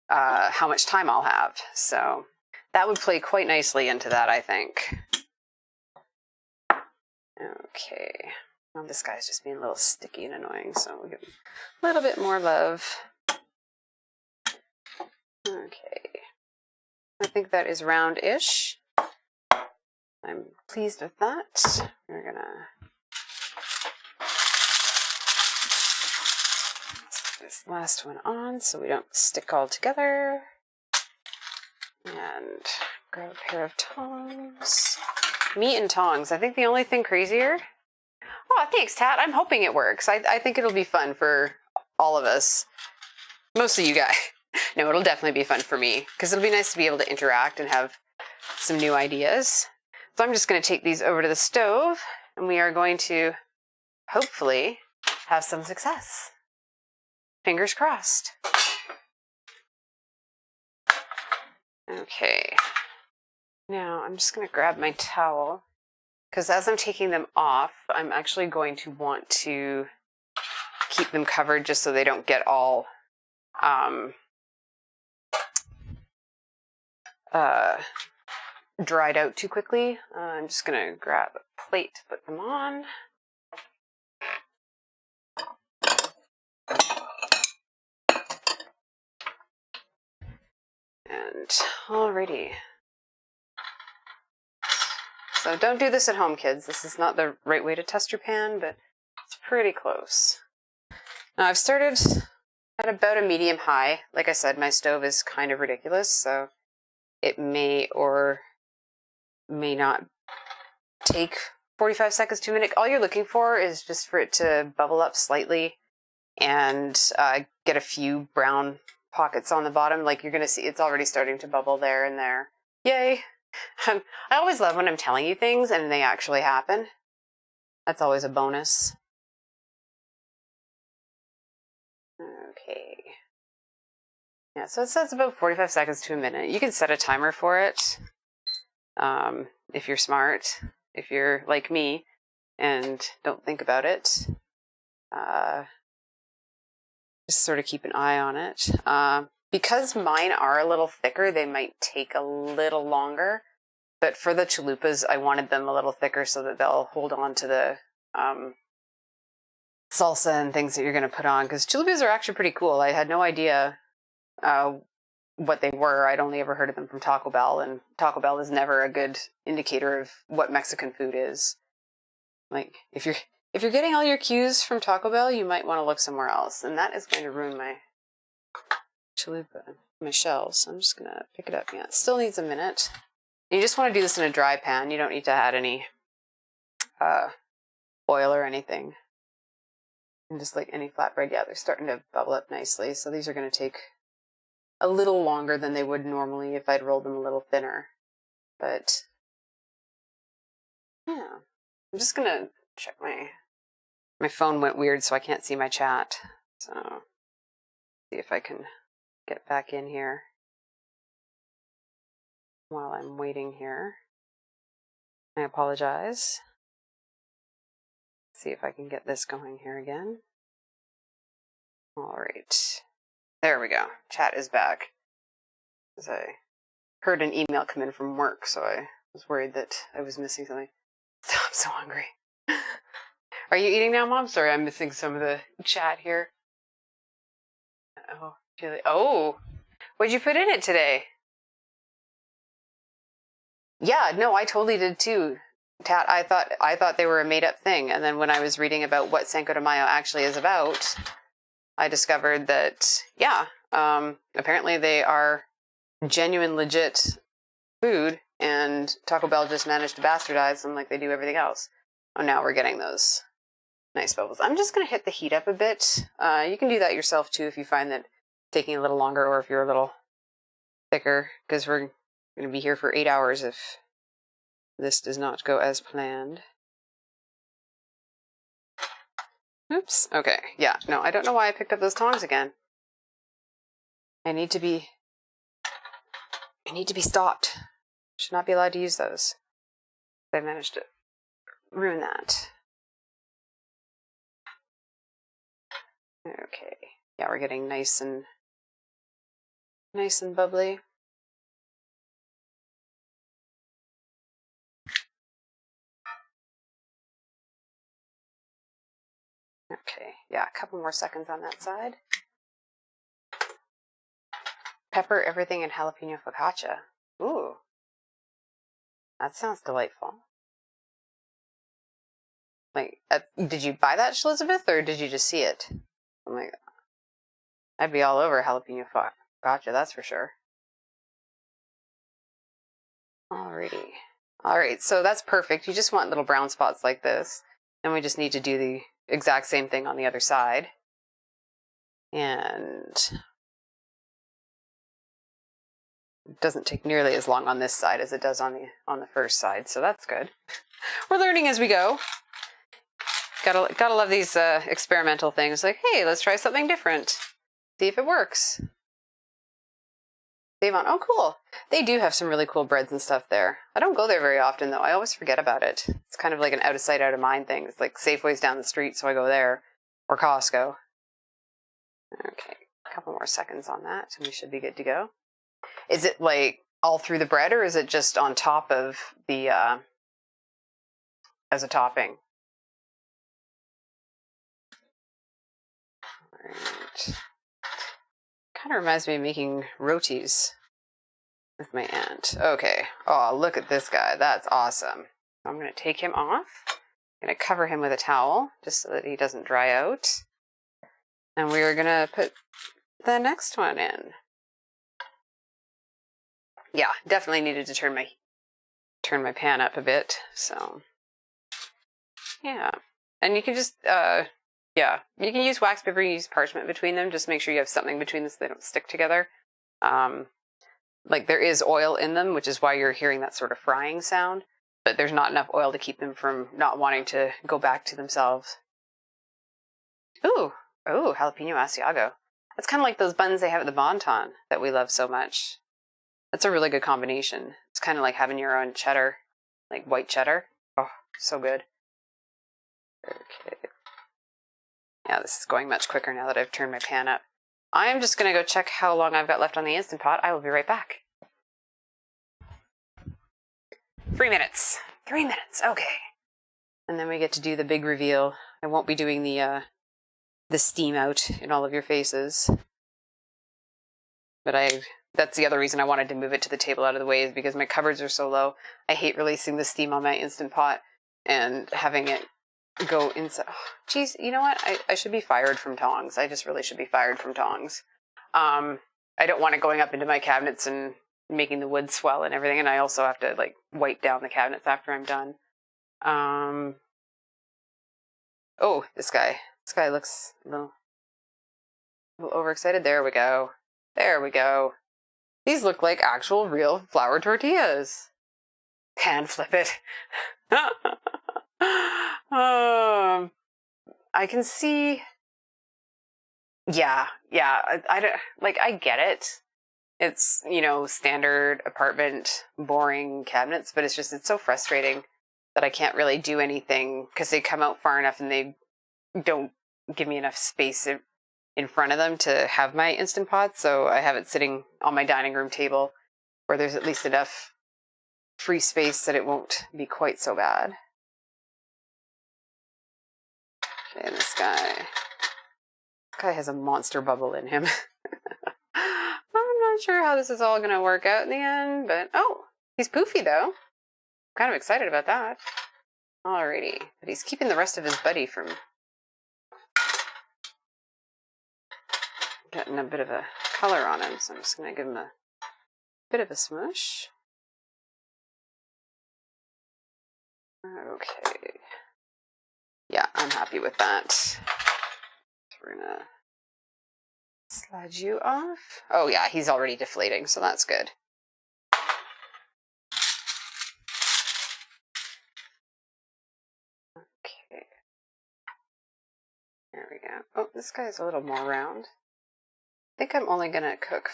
Speaker 1: how much time I'll have. So that would play quite nicely into that, I think. Okay. Well, this guy's just being a little sticky and annoying, so we'll give him a little bit more love. Okay. I think that is round-ish. I'm pleased with that. We're gonna put this last one on so we don't stick all together. And grab a pair of tongs. Meat and tongs. I think the only thing crazier. Oh, thanks, Tat. I'm hoping it works. I think it'll be fun for all of us. Mostly you guys. No, it'll definitely be fun for me because it'll be nice to be able to interact and have some new ideas. So I'm just going to take these over to the stove and we are going to hopefully have some success. Fingers crossed. Okay. Now I'm just going to grab my towel because as I'm taking them off, I'm actually going to want to keep them covered just so they don't get all dried out too quickly. I'm just going to grab a plate to put them on. And alrighty. So don't do this at home, kids. This is not the right way to test your pan, but it's pretty close. Now I've started at about a medium high. Like I said, my stove is kind of ridiculous, so it may or may not take 45 seconds to a minute. All you're looking for is just for it to bubble up slightly and get a few brown pockets on the bottom. Like you're going to see it's already starting to bubble there and there. Yay! I always love when I'm telling you things and they actually happen. That's always a bonus. Okay. Yeah, so it says about 45 seconds to a minute. You can set a timer for it if you're smart. If you're like me and don't think about it, just sort of keep an eye on it. Because mine are a little thicker, they might take a little longer. But for the chalupas, I wanted them a little thicker so that they'll hold on to the salsa and things that you're going to put on. Because chalupas are actually pretty cool. I had no idea what they were. I'd only ever heard of them from Taco Bell, and Taco Bell is never a good indicator of what Mexican food is. Like, if you're getting all your cues from Taco Bell, you might want to look somewhere else, and that is going to ruin my chalupa, my shells. So I'm just going to pick it up. Yeah, it still needs a minute. And you just want to do this in a dry pan. You don't need to add any oil or anything. And just like any flatbread, yeah, they're starting to bubble up nicely. So these are going to take a little longer than they would normally if I'd rolled them a little thinner. But yeah, I'm just going to check my phone went weird so I can't see my chat. So see if I can get back in here while I'm waiting here. I apologize. See if I can get this going here again. All right. There we go. Chat is back. As I heard an email come in from work, so I was worried that I was missing something. I'm so hungry. Are you eating now, Mom? Sorry, I'm missing some of the chat here. Oh, Julie. Oh, what'd you put in it today? Yeah, no, I totally did too. Tat, I thought they were a made-up thing, and then when I was reading about what Cinco de Mayo actually is about, I discovered that, yeah, apparently they are genuine, legit food, and Taco Bell just managed to bastardize them like they do everything else. Oh, now we're getting those nice bubbles. I'm just going to hit the heat up a bit. You can do that yourself, too, if you find that taking a little longer or if you're a little thicker, because we're going to be here for 8 hours if this does not go as planned. Oops. Okay. Yeah. No, I don't know why I picked up those tongs again. I need to be stopped. Should not be allowed to use those. I managed to ruin that. Okay. Yeah, we're getting nice and bubbly. Okay. Yeah, a couple more seconds on that side. Pepper everything in jalapeno focaccia. Ooh. That sounds delightful. Like, did you buy that, Elizabeth, or did you just see it? Oh my god. I'd be all over jalapeno focaccia, that's for sure. Alrighty. Alright, so that's perfect. You just want little brown spots like this. And we just need to do the exact same thing on the other side. And it doesn't take nearly as long on this side as it does on the first side, so that's good. We're learning as we go. Gotta love these experimental things. Like, hey, let's try something different. See if it works. Avon, oh cool. They do have some really cool breads and stuff there. I don't go there very often though. I always forget about it. It's kind of like an out of sight, out of mind thing. It's like Safeway's down the street, so I go there. Or Costco. Okay, a couple more seconds on that and we should be good to go. Is it like all through the bread or is it just on top of the, as a topping? Alright. Kind of reminds me of making rotis with my aunt. Okay. Oh, look at this guy. That's awesome. I'm going to take him off. I'm going to cover him with a towel just so that he doesn't dry out. And we are going to put the next one in. Yeah, definitely needed to turn my pan up a bit. So, yeah. And you can just, yeah, you can use wax paper, use parchment between them. Just make sure you have something between them so they don't stick together. Like there is oil in them, which is why you're hearing that sort of frying sound. But there's not enough oil to keep them from not wanting to go back to themselves. Ooh, jalapeno Asiago. That's kind of like those buns they have at the Bonton that we love so much. That's a really good combination. It's kind of like having your own cheddar, like white cheddar. Oh, so good. Okay. Yeah, this is going much quicker now that I've turned my pan up. I'm just going to go check how long I've got left on the Instant Pot. I will be right back. 3 minutes. 3 minutes. Okay. And then we get to do the big reveal. I won't be doing the steam out in all of your faces. But that's the other reason I wanted to move it to the table out of the way, is because my cupboards are so low. I hate releasing the steam on my Instant Pot and having it go inside. Oh, geez, you know what? I should be fired from tongs. I just really should be fired from tongs. I don't want it going up into my cabinets and making the wood swell and everything, and I also have to like wipe down the cabinets after I'm done. Oh, this guy looks a little overexcited. There we go. There we go. These look like actual real flour tortillas. Pan flip it. I can see. Yeah. I don't like. I get it. It's, standard apartment, boring cabinets, but it's so frustrating that I can't really do anything because they come out far enough and they don't give me enough space in front of them to have my Instant Pot. So I have it sitting on my dining room table where there's at least enough free space that it won't be quite so bad. Okay, and this guy has a monster bubble in him. I'm not sure how this is all going to work out in the end, but oh, he's poofy though. I'm kind of excited about that. Alrighty, but he's keeping the rest of his buddy from getting a bit of a color on him, so I'm just going to give him a bit of a smush. Okay. Yeah, I'm happy with that. So we're going to slide you off. Oh yeah, he's already deflating, so that's good. Okay. There we go. Oh, this guy's a little more round. I think I'm only going to cook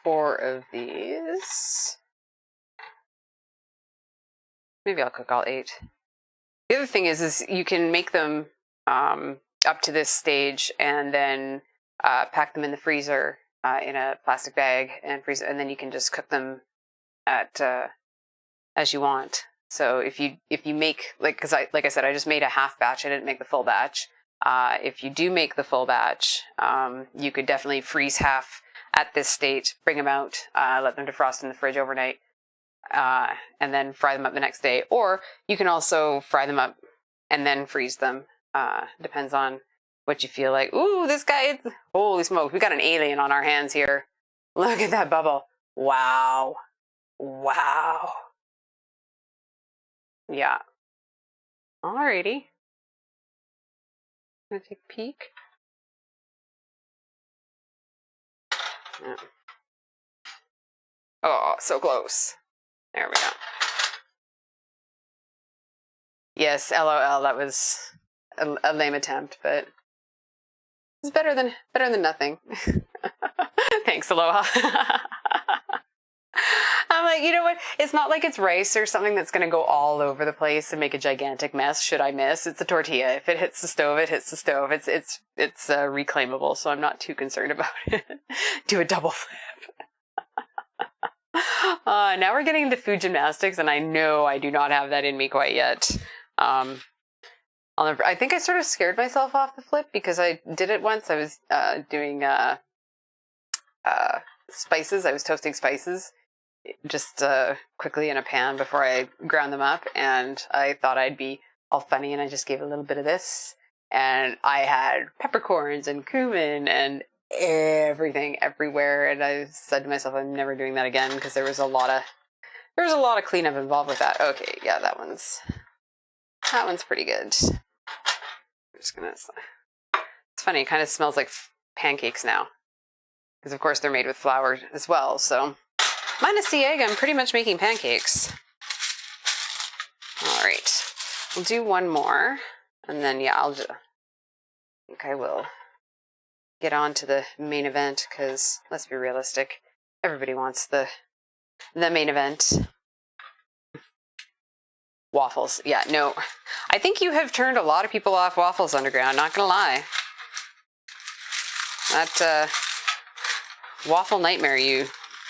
Speaker 1: 4 of these. Maybe I'll cook all 8. The other thing is you can make them up to this stage and then pack them in the freezer in a plastic bag and freeze, and then you can just cook them at as you want. So if you make like I said, I just made a half batch. I didn't make the full batch. If you do make the full batch, you could definitely freeze half at this state, bring them out, let them defrost in the fridge overnight, and then fry them up the next day. Or you can also fry them up and then freeze them. Depends on what you feel like. Ooh, this guy, holy smokes, we got an alien on our hands here. Look at that bubble. Wow. Wow. Yeah. Alrighty. Gonna take a peek. Yeah. Oh, so close. There we go. Yes, LOL, that was a lame attempt, but it's better than nothing. Thanks, Aloha. I'm like, you know what? It's not like it's rice or something that's going to go all over the place and make a gigantic mess. Should I miss? It's a tortilla. If it hits the stove, it hits the stove. It's reclaimable, so I'm not too concerned about it. Do a double flip. Now we're getting into food gymnastics, and I know I do not have that in me quite yet. I think I sort of scared myself off the flip because I did it once. I was doing spices. I was toasting spices just quickly in a pan before I ground them up, and I thought I'd be all funny, and I just gave a little bit of this, and I had peppercorns and cumin and everything everywhere, and I said to myself, I'm never doing that again, because there was a lot of cleanup involved with that. Okay, yeah, that one's pretty good. I'm just gonna. It's funny, it kind of smells like pancakes now, because of course they're made with flour as well. So minus the egg, I'm pretty much making pancakes. All right, we'll do one more, and then yeah, I think I will get on to the main event, because let's be realistic, everybody wants the main event. Waffles. Yeah, no. I think you have turned a lot of people off waffles, Underground, not gonna lie. That waffle nightmare you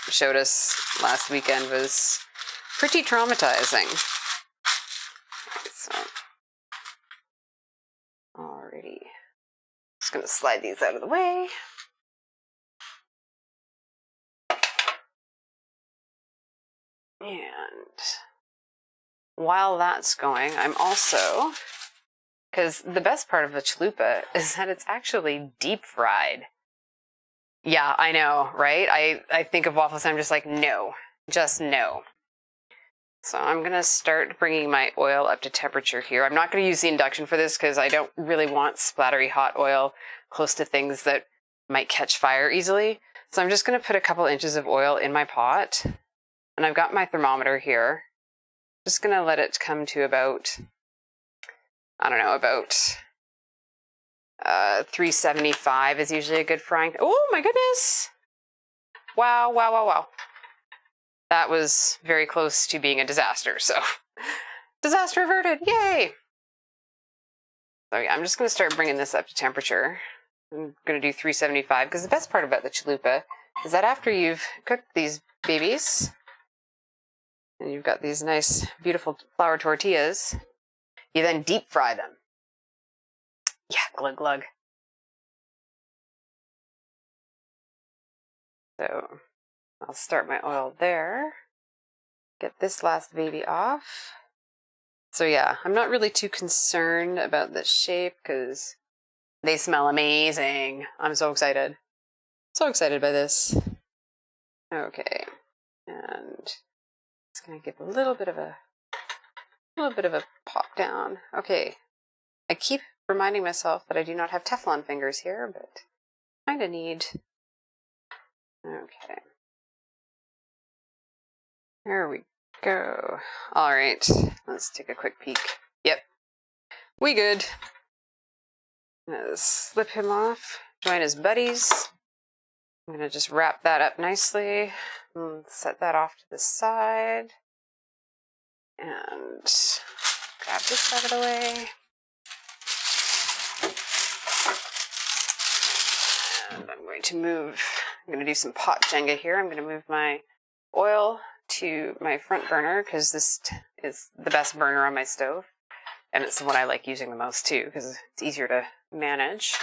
Speaker 1: showed us last weekend was pretty traumatizing. So, alrighty. Just gonna slide these out of the way. And while that's going, I'm also, because the best part of the chalupa is that it's actually deep fried. Yeah, I know, right? I think of waffles and I'm just like, no, just no. So I'm going to start bringing my oil up to temperature here. I'm not going to use the induction for this because I don't really want splattery hot oil close to things that might catch fire easily. So I'm just going to put a couple inches of oil in my pot. And I've got my thermometer here. Just going to let it come to about, I don't know, about 375 is usually a good frying. Oh my goodness. Wow, wow, wow, wow. That was very close to being a disaster, so disaster averted, yay! So yeah, I'm just going to start bringing this up to temperature. I'm going to do 375, because the best part about the chalupa is that after you've cooked these babies, and you've got these nice, beautiful flour tortillas, you then deep fry them. Yeah, glug glug. So I'll start my oil there. Get this last baby off. So yeah, I'm not really too concerned about the shape because they smell amazing. I'm so excited. So excited by this. Okay. And it's gonna give a little bit of a pop down. Okay. I keep reminding myself that I do not have Teflon fingers here, but kinda need. Okay. There we go. All right, let's take a quick peek. Yep, we good. Let's slip him off, join his buddies. I'm gonna just wrap that up nicely and set that off to the side. And grab this out of the way. And I'm going to do some pot Jenga here. I'm going to move my oil to my front burner because this is the best burner on my stove. And it's the one I like using the most too because it's easier to manage.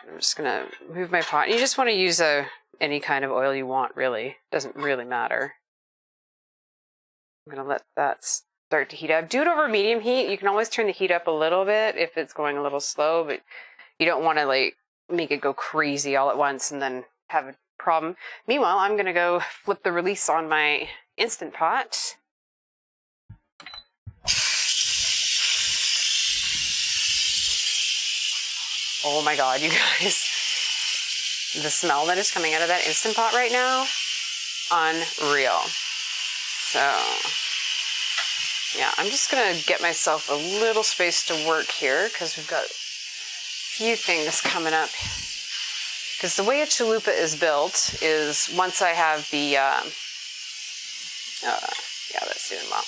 Speaker 1: I'm just going to move my pot. You just want to use a any kind of oil you want, really. Doesn't really matter. I'm going to let that start to heat up. Do it over medium heat. You can always turn the heat up a little bit if it's going a little slow, but you don't want to like make it go crazy all at once and then have a problem. Meanwhile, I'm going to go flip the release on my Instant Pot. Oh my God, you guys. The smell that is coming out of that Instant Pot right now, unreal. So, yeah, I'm just going to get myself a little space to work here because we've got a few things coming up. Because the way a chalupa is built is once I have the, yeah, that's doing well,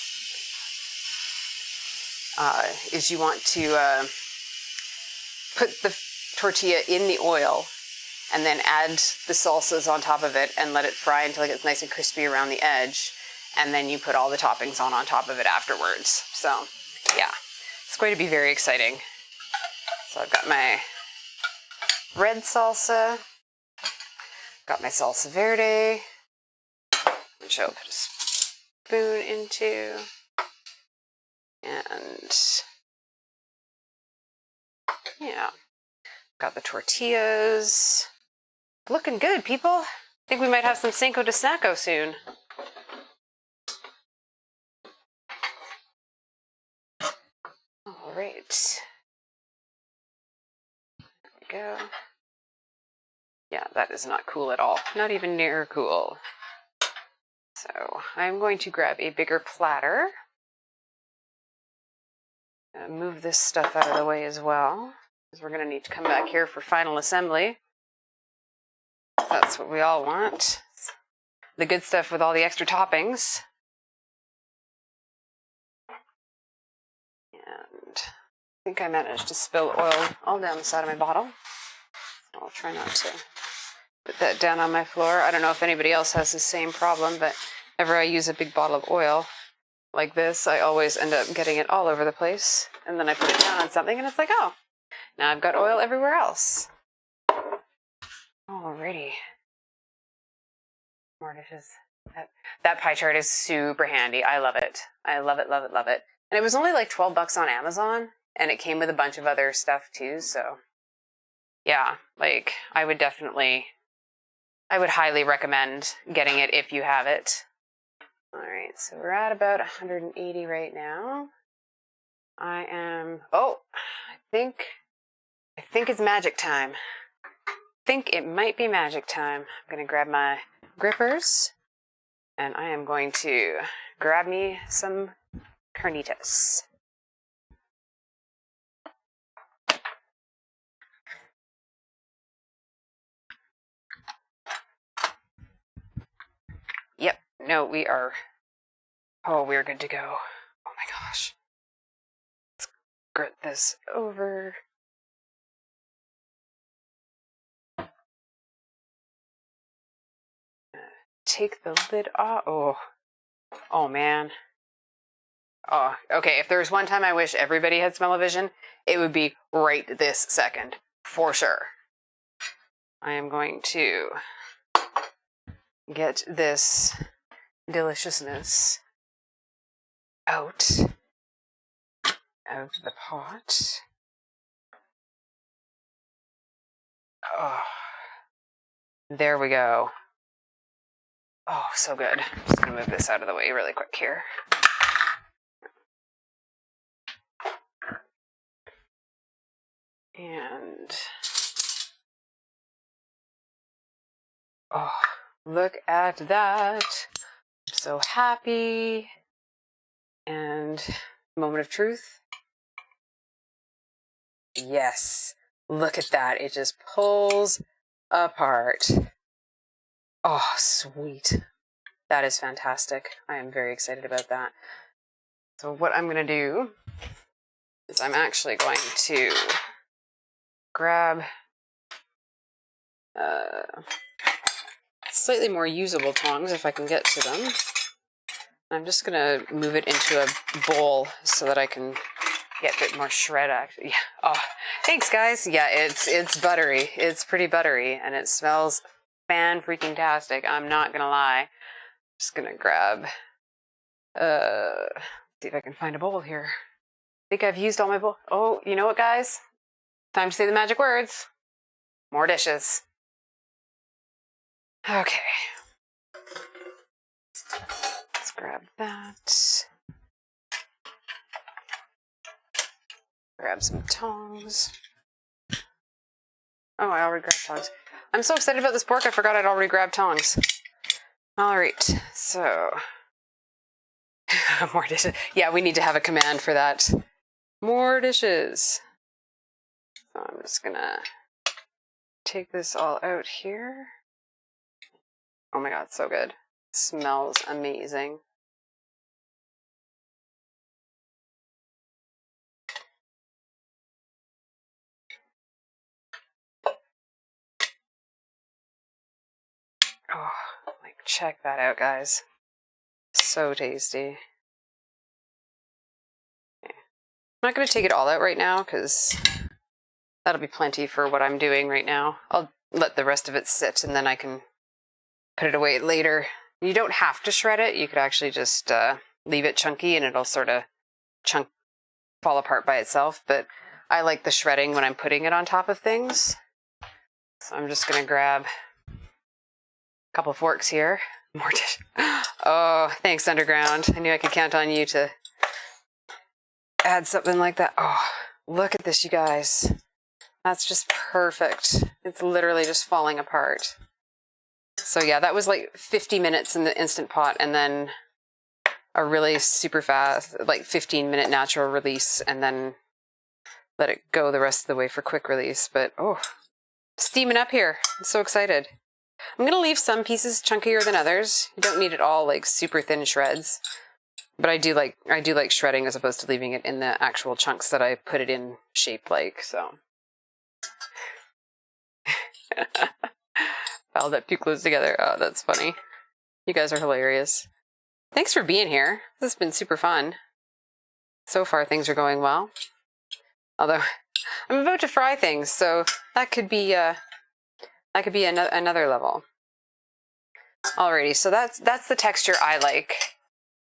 Speaker 1: is you want to put the tortilla in the oil and then add the salsas on top of it and let it fry until it gets nice and crispy around the edge. And then you put all the toppings on top of it afterwards. So, yeah, it's going to be very exciting. So I've got my red salsa, got my salsa verde, which I'll put a spoon into, and yeah, got the tortillas. Looking good, people. I think we might have some Cinco de Snacko soon. All right. There we go. Yeah, that is not cool at all. Not even near cool. So I'm going to grab a bigger platter. Move this stuff out of the way as well, because we're going to need to come back here for final assembly. That's what we all want. The good stuff with all the extra toppings. And I think I managed to spill oil all down the side of my bottle. I'll try not to put that down on my floor. I don't know if anybody else has the same problem, but whenever I use a big bottle of oil like this, I always end up getting it all over the place. And then I put it down on something and it's like, oh, now I've got oil everywhere else. Alrighty. More dishes. That pie chart is super handy. I love it. I love it, love it, love it. And it was only like $12 on Amazon, and it came with a bunch of other stuff too, so yeah, like I would highly recommend getting it if you have it. Alright, so we're at about 180 right now. I think it's magic time. I think it might be magic time. I'm going to grab my grippers, and I am going to grab me some carnitas. Yep, no, we're good to go. Oh my gosh. Let's grit this over. Take the lid off. Oh man. Oh, okay. If there's one time I wish everybody had smell-o-vision, it would be right this second, for sure. I am going to get this deliciousness out of the pot. Oh, there we go. Oh, so good. I'm just going to move this out of the way really quick here. And oh, look at that. I'm so happy. And moment of truth. Yes, look at that. It just pulls apart. Oh, sweet. That is fantastic. I am very excited about that. So what I'm going to do is I'm actually going to grab slightly more usable tongs if I can get to them. I'm just going to move it into a bowl so that I can get a bit more shred actually. Yeah. Oh, thanks guys. Yeah, it's buttery. It's pretty buttery and it smells fan-freaking-tastic. I'm not gonna lie. Just gonna grab, see if I can find a bowl here. I think I've used all my bowl. Oh, you know what, guys? Time to say the magic words. More dishes. Okay. Let's grab that. Grab some tongs. Oh, I already grabbed tongs. I'm so excited about this pork, I forgot I'd already grabbed tongs. All right, so more dishes. Yeah, we need to have a command for that. More dishes. So I'm just gonna take this all out here. Oh my god, so good. Smells amazing. Oh, like, check that out, guys. So tasty. Okay. I'm not going to take it all out right now because that'll be plenty for what I'm doing right now. I'll let the rest of it sit and then I can put it away later. You don't have to shred it. You could actually just leave it chunky and it'll sort of fall apart by itself. But I like the shredding when I'm putting it on top of things. So I'm just going to grab couple forks here. More dish. Oh, thanks, Underground. I knew I could count on you to add something like that. Oh, look at this, you guys. That's just perfect. It's literally just falling apart. So yeah, that was like 50 minutes in the Instant Pot and then a really super fast, like 15-minute natural release and then let it go the rest of the way for quick release. But oh, steaming up here. I'm so excited. I'm going to leave some pieces chunkier than others. You don't need it all like super thin shreds. But I do like shredding as opposed to leaving it in the actual chunks that I put it in shape like, so. Piled up too close together. Oh, that's funny. You guys are hilarious. Thanks for being here. This has been super fun. So far things are going well. Although I'm about to fry things, so that could be another level. Alrighty, so that's the texture I like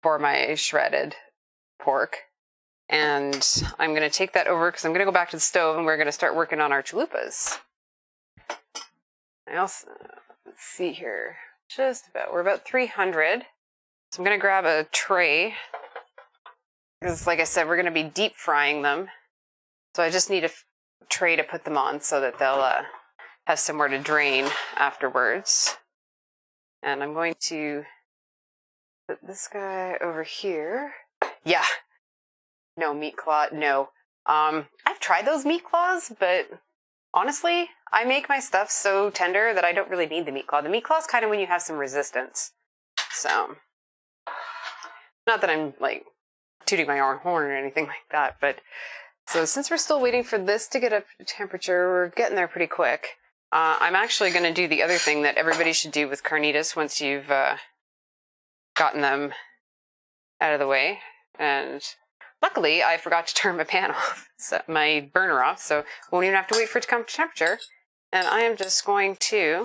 Speaker 1: for my shredded pork. And I'm going to take that over because I'm going to go back to the stove and we're going to start working on our chalupas. I also, let's see here, we're about 300. So I'm going to grab a tray because like I said, we're going to be deep frying them. So I just need a tray to put them on so that they'll have somewhere to drain afterwards. And I'm going to put this guy over here. Yeah. No meat claw, no. I've tried those meat claws, but honestly, I make my stuff so tender that I don't really need the meat claw. The meat claw is kind of when you have some resistance. So, not that I'm like tooting my own horn or anything like that, but so since we're still waiting for this to get up to temperature, we're getting there pretty quick. I'm actually going to do the other thing that everybody should do with carnitas once you've gotten them out of the way. And luckily, I forgot to turn my pan off, my burner off, so won't even have to wait for it to come to temperature. And I am just going to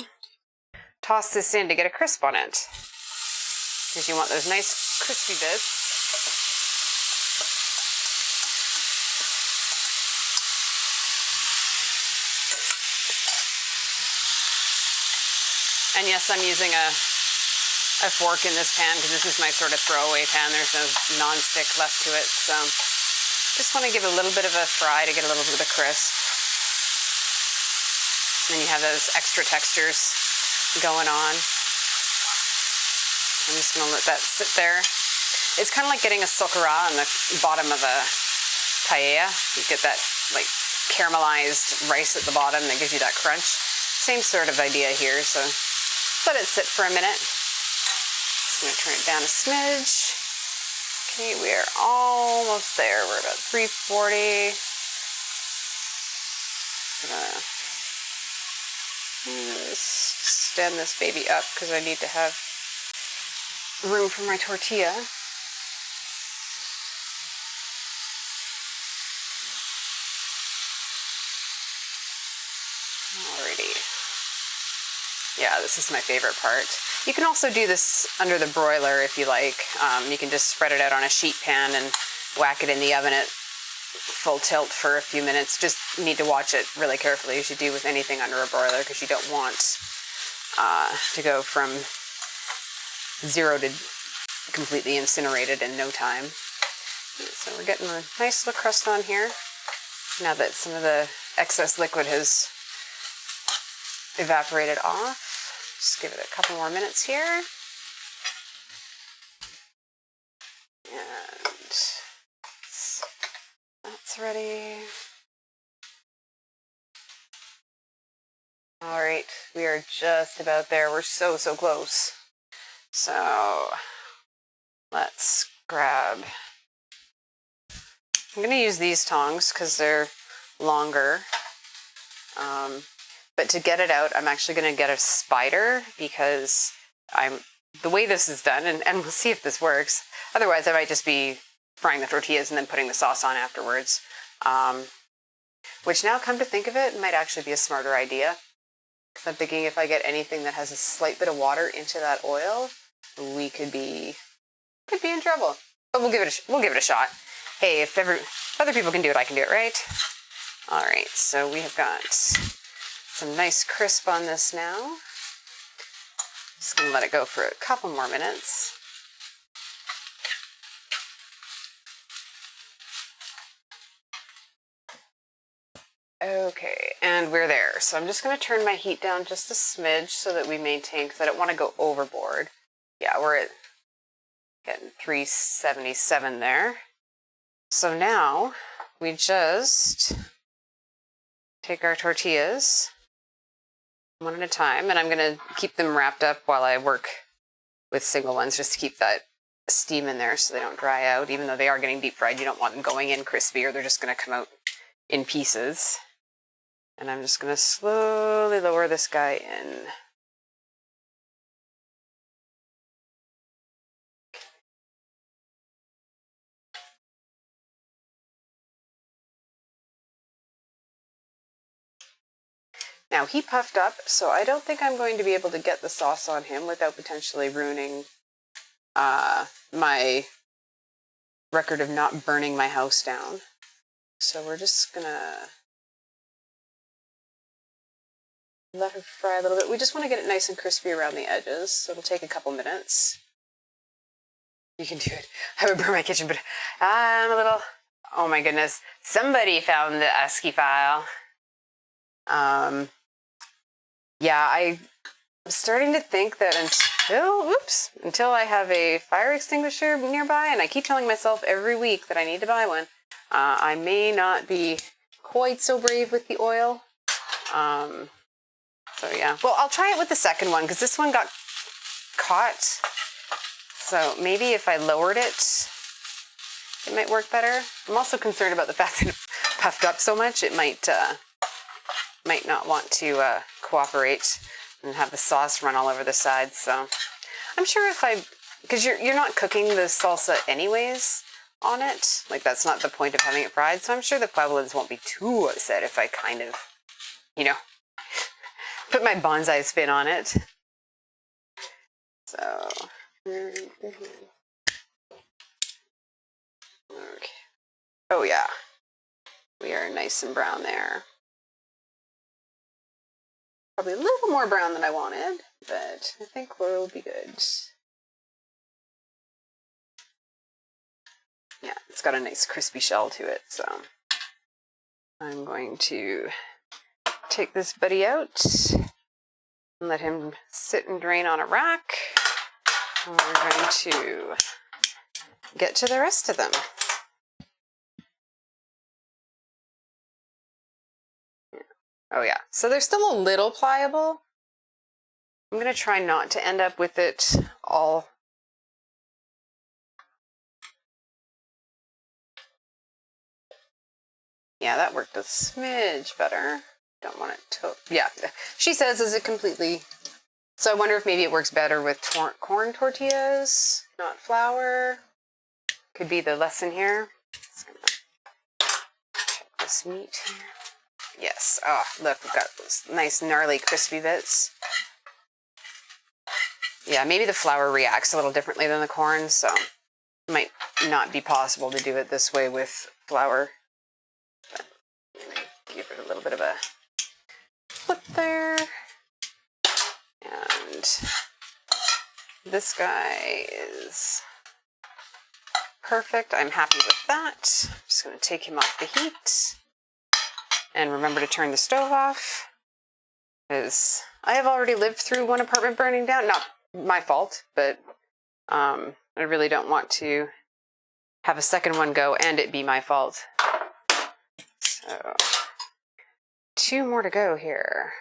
Speaker 1: toss this in to get a crisp on it. Because you want those nice crispy bits. And yes, I'm using a fork in this pan because this is my sort of throwaway pan. There's no non-stick left to it, so just want to give it a little bit of a fry to get a little bit of crisp. And then you have those extra textures going on. I'm just going to let that sit there. It's kind of like getting a sokora on the bottom of a paella. You get that like caramelized rice at the bottom that gives you that crunch. Same sort of idea here, so let it sit for a minute. Just going to turn it down a smidge. Okay, we are almost there. We're about 340. Stand this baby up because I need to have room for my tortilla. Alrighty. Yeah, this is my favorite part. You can also do this under the broiler if you like. You can just spread it out on a sheet pan and whack it in the oven at full tilt for a few minutes. Just need to watch it really carefully as you do with anything under a broiler, because you don't want to go from 0 to completely incinerated in no time. So we're getting a nice little crust on here. Now that some of the excess liquid has evaporated off, just give it a couple more minutes here. And that's ready. All right, we are just about there. We're so close. So let's grab, I'm going to use these tongs because they're longer. But to get it out, I'm actually going to get a spider, because the way this is done, and we'll see if this works. Otherwise, I might just be frying the tortillas and then putting the sauce on afterwards. Which, now come to think of it, might actually be a smarter idea. Because I'm thinking if I get anything that has a slight bit of water into that oil, we could be in trouble. But we'll give it a shot. Hey, if other people can do it, I can do it, right? All right, so we have got some nice crisp on this now. Just gonna let it go for a couple more minutes. Okay, and we're there. So I'm just gonna turn my heat down just a smidge so that we maintain, because I don't want to go overboard. Yeah, we're at getting 377 there. So now we just take our tortillas one at a time, and I'm going to keep them wrapped up while I work with single ones, just to keep that steam in there so they don't dry out. Even though they are getting deep fried, you don't want them going in crispy or they're just going to come out in pieces. And I'm just going to slowly lower this guy in. Now, he puffed up, so I don't think I'm going to be able to get the sauce on him without potentially ruining my record of not burning my house down. So we're just gonna let her fry a little bit. We just want to get it nice and crispy around the edges, so it'll take a couple minutes. You can do it. I would burn my kitchen, but I'm a little... Oh my goodness. Somebody found the ASCII file. Yeah, I'm starting to think that until I have a fire extinguisher nearby, and I keep telling myself every week that I need to buy one, I may not be quite so brave with the oil. So yeah. Well, I'll try it with the second one, because this one got caught. So maybe if I lowered it, it might work better. I'm also concerned about the fact that it puffed up so much, it might not want to cooperate and have the sauce run all over the sides. So I'm sure because you're not cooking the salsa anyways on it, like that's not the point of having it fried. So I'm sure the Pueblans won't be too upset if I kind of, put my bonsai spin on it. So, okay. Oh yeah, we are nice and brown there. Probably a little more brown than I wanted, but I think we'll be good. Yeah, it's got a nice crispy shell to it, so I'm going to take this buddy out and let him sit and drain on a rack. And we're going to get to the rest of them. Oh yeah, so they're still a little pliable. I'm going to try not to end up with it all. Yeah, that worked a smidge better. Don't want it to... Yeah, she says, is it completely... So I wonder if maybe it works better with corn tortillas, not flour. Could be the lesson here. Just gonna check this meat here. Yes. Oh, look, we've got those nice gnarly crispy bits. Yeah, maybe the flour reacts a little differently than the corn, so it might not be possible to do it this way with flour. But give it a little bit of a flip there. And this guy is perfect. I'm happy with that. I'm just going to take him off the heat. And remember to turn the stove off, because I have already lived through one apartment burning down. Not my fault, but I really don't want to have a second one go and it be my fault. So 2 more to go here.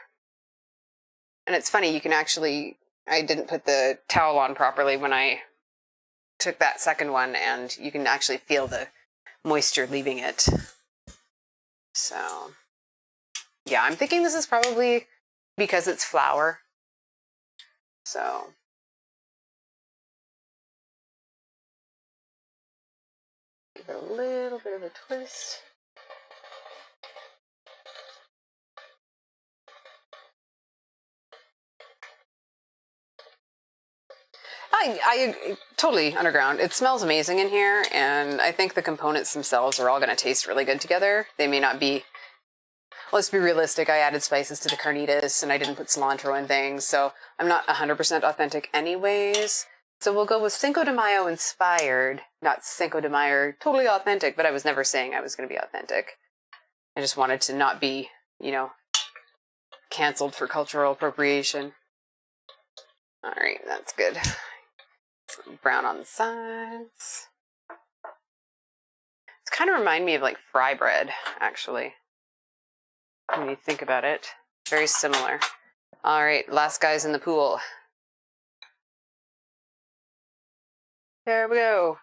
Speaker 1: And it's funny, you can actually, I didn't put the towel on properly when I took that second one, and you can actually feel the moisture leaving it. So yeah, I'm thinking this is probably because it's flour. So give it a little bit of a twist. I totally underground. It smells amazing in here, and I think the components themselves are all going to taste really good together. They may not be, let's be realistic, I added spices to the carnitas, and I didn't put cilantro in things, so I'm not 100% authentic anyways. So we'll go with Cinco de Mayo inspired, not Cinco de Mayo totally authentic, but I was never saying I was going to be authentic. I just wanted to not be, you know, canceled for cultural appropriation. All right, that's good. Brown on the sides. It's kind of remind me of like fry bread, actually, when you think about it. Very similar. All right, last guy's in the pool. There we go.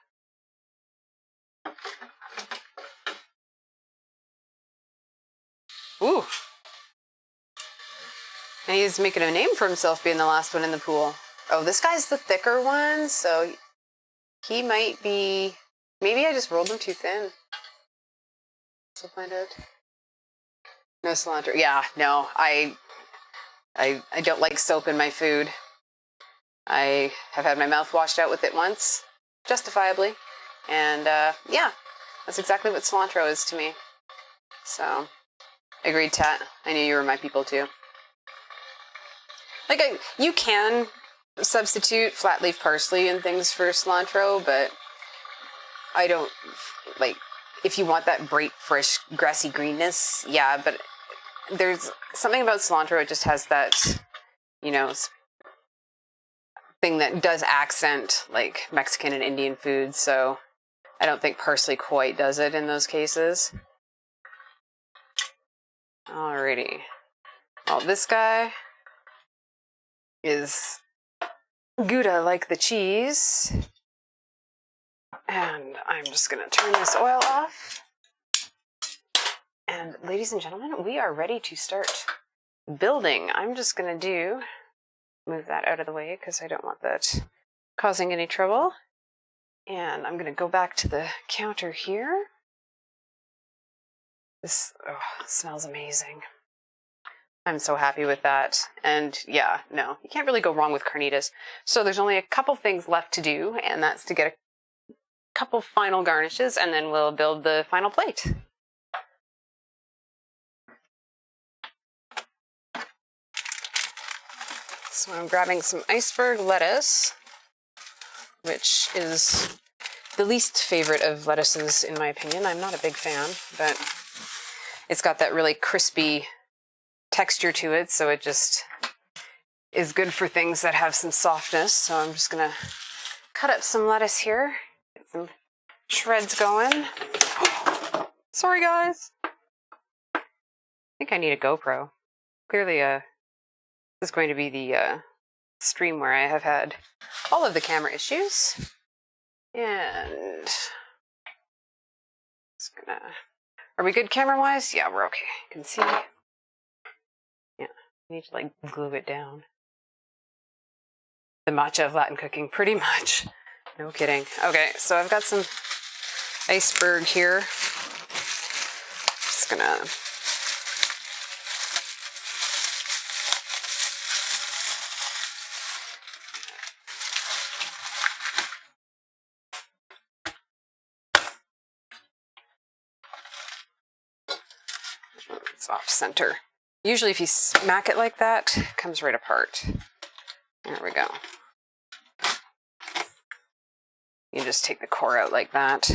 Speaker 1: Ooh. And he's making a name for himself being the last one in the pool. Oh, this guy's the thicker one, so he might be... Maybe I just rolled him too thin. So find out. No cilantro. Yeah, no, I don't like soap in my food. I have had my mouth washed out with it once, justifiably. And yeah, that's exactly what cilantro is to me. So, agreed, Tat. I knew you were my people too. Like, you can substitute flat leaf parsley and things for cilantro, but I don't, like, if you want that bright, fresh, grassy greenness, yeah, but there's something about cilantro, it just has that, you know, thing that does accent, like, Mexican and Indian foods, so I don't think parsley quite does it in those cases. Alrighty. Well, this guy is Gouda like the cheese. And I'm just going to turn this oil off. And ladies and gentlemen, we are ready to start building. I'm just going to move that out of the way because I don't want that causing any trouble. And I'm going to go back to the counter here. This smells amazing. I'm so happy with that. And yeah, no, you can't really go wrong with carnitas. So there's only a couple things left to do, and that's to get a couple final garnishes, and then we'll build the final plate. So I'm grabbing some iceberg lettuce, which is the least favorite of lettuces in my opinion. I'm not a big fan, but it's got that really crispy texture to it, so it just is good for things that have some softness. So I'm just gonna cut up some lettuce here, get some shreds going. Sorry guys, I think I need a GoPro. Clearly this is going to be the stream where I have had all of the camera issues. And just gonna, are we good camera wise? Yeah, we're okay. You can see. Yeah, I need to like glue it down. The matcha of Latin cooking, pretty much. No kidding. Okay, so I've got some iceberg here. Just gonna off center. Usually if you smack it like that, it comes right apart. There we go. You just take the core out like that.